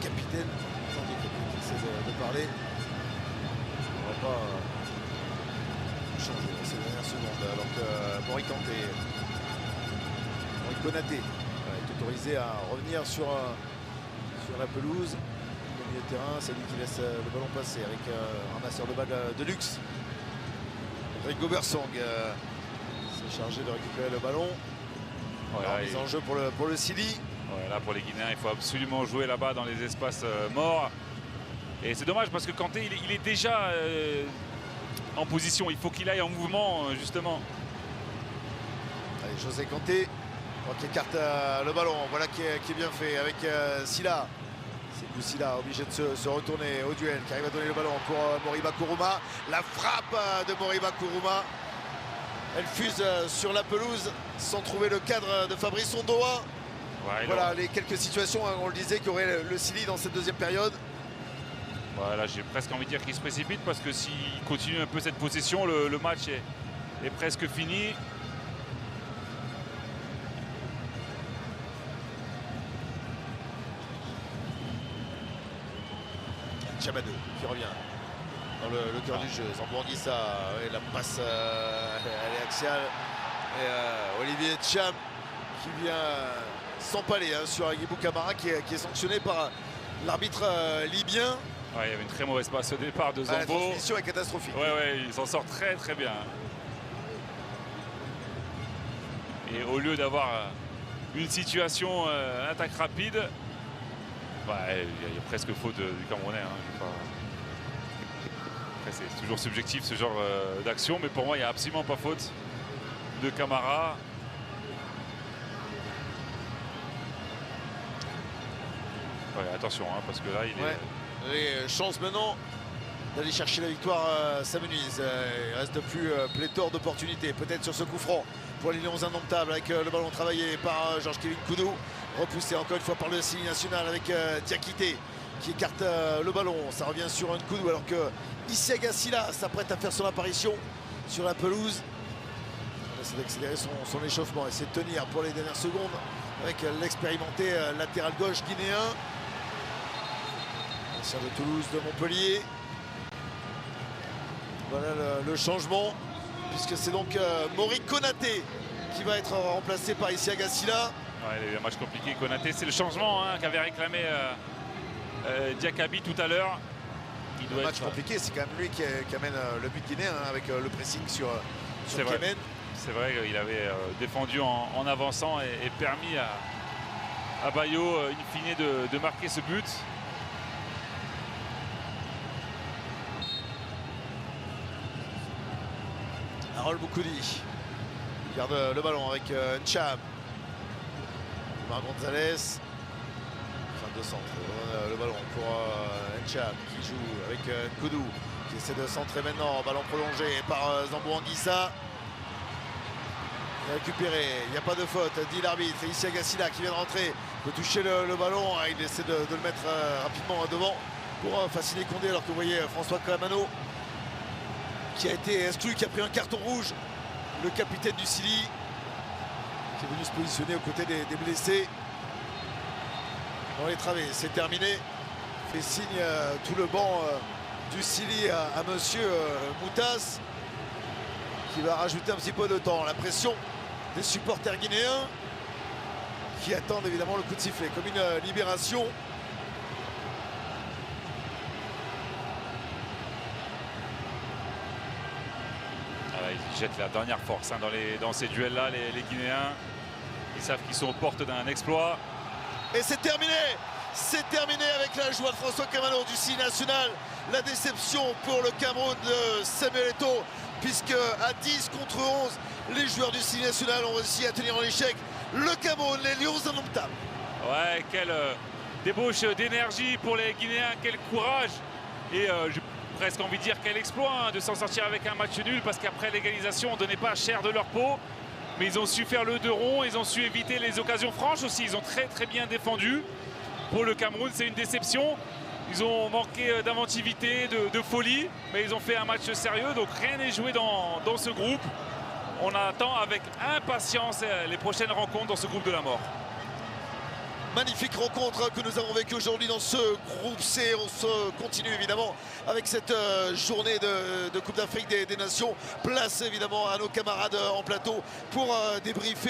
Capitaine, attendez, qui essaie de parler. On va pas changer dans ces dernières secondes. Alors que Mori Kanté, Mori Konaté est autorisé à revenir sur la pelouse. Au milieu de terrain, c'est lui qui laisse le ballon passer avec un ramasseur de balles de luxe. Rigo Bersong s'est chargé de récupérer le ballon. Voilà, mise en jeu pour le Sili. Ouais, là pour les Guinéens, il faut absolument jouer là-bas dans les espaces morts. Et c'est dommage parce que Kanté, il est déjà en position. Il faut qu'il aille en mouvement, justement. Allez, José Kanté qui écarte le ballon. Voilà qui est bien fait avec Silla. C'est Silla obligé de se retourner au duel, qui arrive à donner le ballon pour Moriba Kourouma. La frappe de Moriba Kourouma. Elle fuse sur la pelouse sans trouver le cadre de Fabrice Ondoa. Ouais, voilà les quelques situations, hein, on le disait, qu'aurait le Sili dans cette deuxième période. Voilà, j'ai presque envie de dire qu'il se précipite parce que s'il continue un peu cette possession, le match est presque fini. Chamadou qui revient dans le cœur du jeu. Zambourguissa, et la passe elle est axiale. Et Olivier Cham qui vient s'empaler sur Agibou Camara qui est sanctionné par l'arbitre libyen. Ouais, il y avait une très mauvaise passe au départ de Zambo. La transmission est catastrophique. Ouais, il s'en sort très bien. Et au lieu d'avoir une situation attaque rapide, ouais, il y a presque faute du Camerounais. Hein. Après, c'est toujours subjectif ce genre d'action, mais pour moi, il n'y a absolument pas faute de Camara. Ouais, attention, hein, parce que là, il est... Et chance maintenant d'aller chercher la victoire s'amenuise. Il reste plus pléthore d'opportunités. Peut-être sur ce coup franc pour les Lions indomptables avec le ballon travaillé par Georges-Kévin Koudou. Repoussé encore une fois par le Sili national avec Diakité qui écarte le ballon. Ça revient sur un Koudou alors que Isiaga Silla s'apprête à faire son apparition sur la pelouse. On essaie d'accélérer son échauffement, essayer de tenir pour les dernières secondes avec l'expérimenté latéral gauche guinéen. Ancien de Toulouse, de Montpellier. Voilà le changement, puisque c'est donc Mori Konaté qui va être remplacé par Isiaga Silla. Ouais, il y a un match compliqué. Konaté, c'est le changement qu'avait réclamé Diakabi tout à l'heure. Il doit être compliqué, c'est quand même lui qui amène le but guinéen avec le pressing sur Kemen. C'est vrai qu'il avait défendu en avançant et permis à Bayo in fine de marquer ce but. Harold Boukoudi garde le ballon avec Ncham. Mar Gonzalez. Fin de centre. Le ballon pour Ncham qui joue avec Koudou qui essaie de centrer maintenant. Ballon prolongé par Zambourguissa. Récupéré, il n'y a pas de faute, dit l'arbitre. C'est Isiaga Silla qui vient de rentrer. Il peut toucher le ballon. Il essaie de le mettre rapidement devant pour fasciner Condé, alors que vous voyez François Clamano qui a été exclu, qui a pris un carton rouge. Le capitaine du Sili qui est venu se positionner aux côtés des blessés. Dans les travées, c'est terminé. Fait signe tout le banc du Sili à monsieur Moutas qui va rajouter un petit peu de temps. La pression des supporters guinéens qui attendent évidemment le coup de sifflet comme une libération. Ils jettent la dernière force dans ces duels-là, les Guinéens. Ils savent qu'ils sont aux portes d'un exploit. Et c'est terminé! C'est terminé avec la joie de François Camano du Sili national. La déception pour le Cameroun de Samuel Eto'o, puisque à 10 contre 11, les joueurs du Sili national ont réussi à tenir en échec le Cameroun, les Lions indomptables. Ouais, quelle débauche d'énergie pour les Guinéens, quel courage. Et presque envie de dire quel exploit hein, de s'en sortir avec un match nul, parce qu'après l'égalisation, on ne donnait pas cher de leur peau. Mais ils ont su faire le 2 rond, ils ont su éviter les occasions franches aussi. Ils ont très bien défendu. Pour le Cameroun, c'est une déception. Ils ont manqué d'inventivité, de folie, mais ils ont fait un match sérieux. Donc rien n'est joué dans ce groupe. On attend avec impatience les prochaines rencontres dans ce groupe de la mort. Magnifique rencontre que nous avons vécue aujourd'hui dans ce groupe C. On se continue évidemment avec cette journée de Coupe d'Afrique des Nations. Place évidemment à nos camarades en plateau pour débriefer.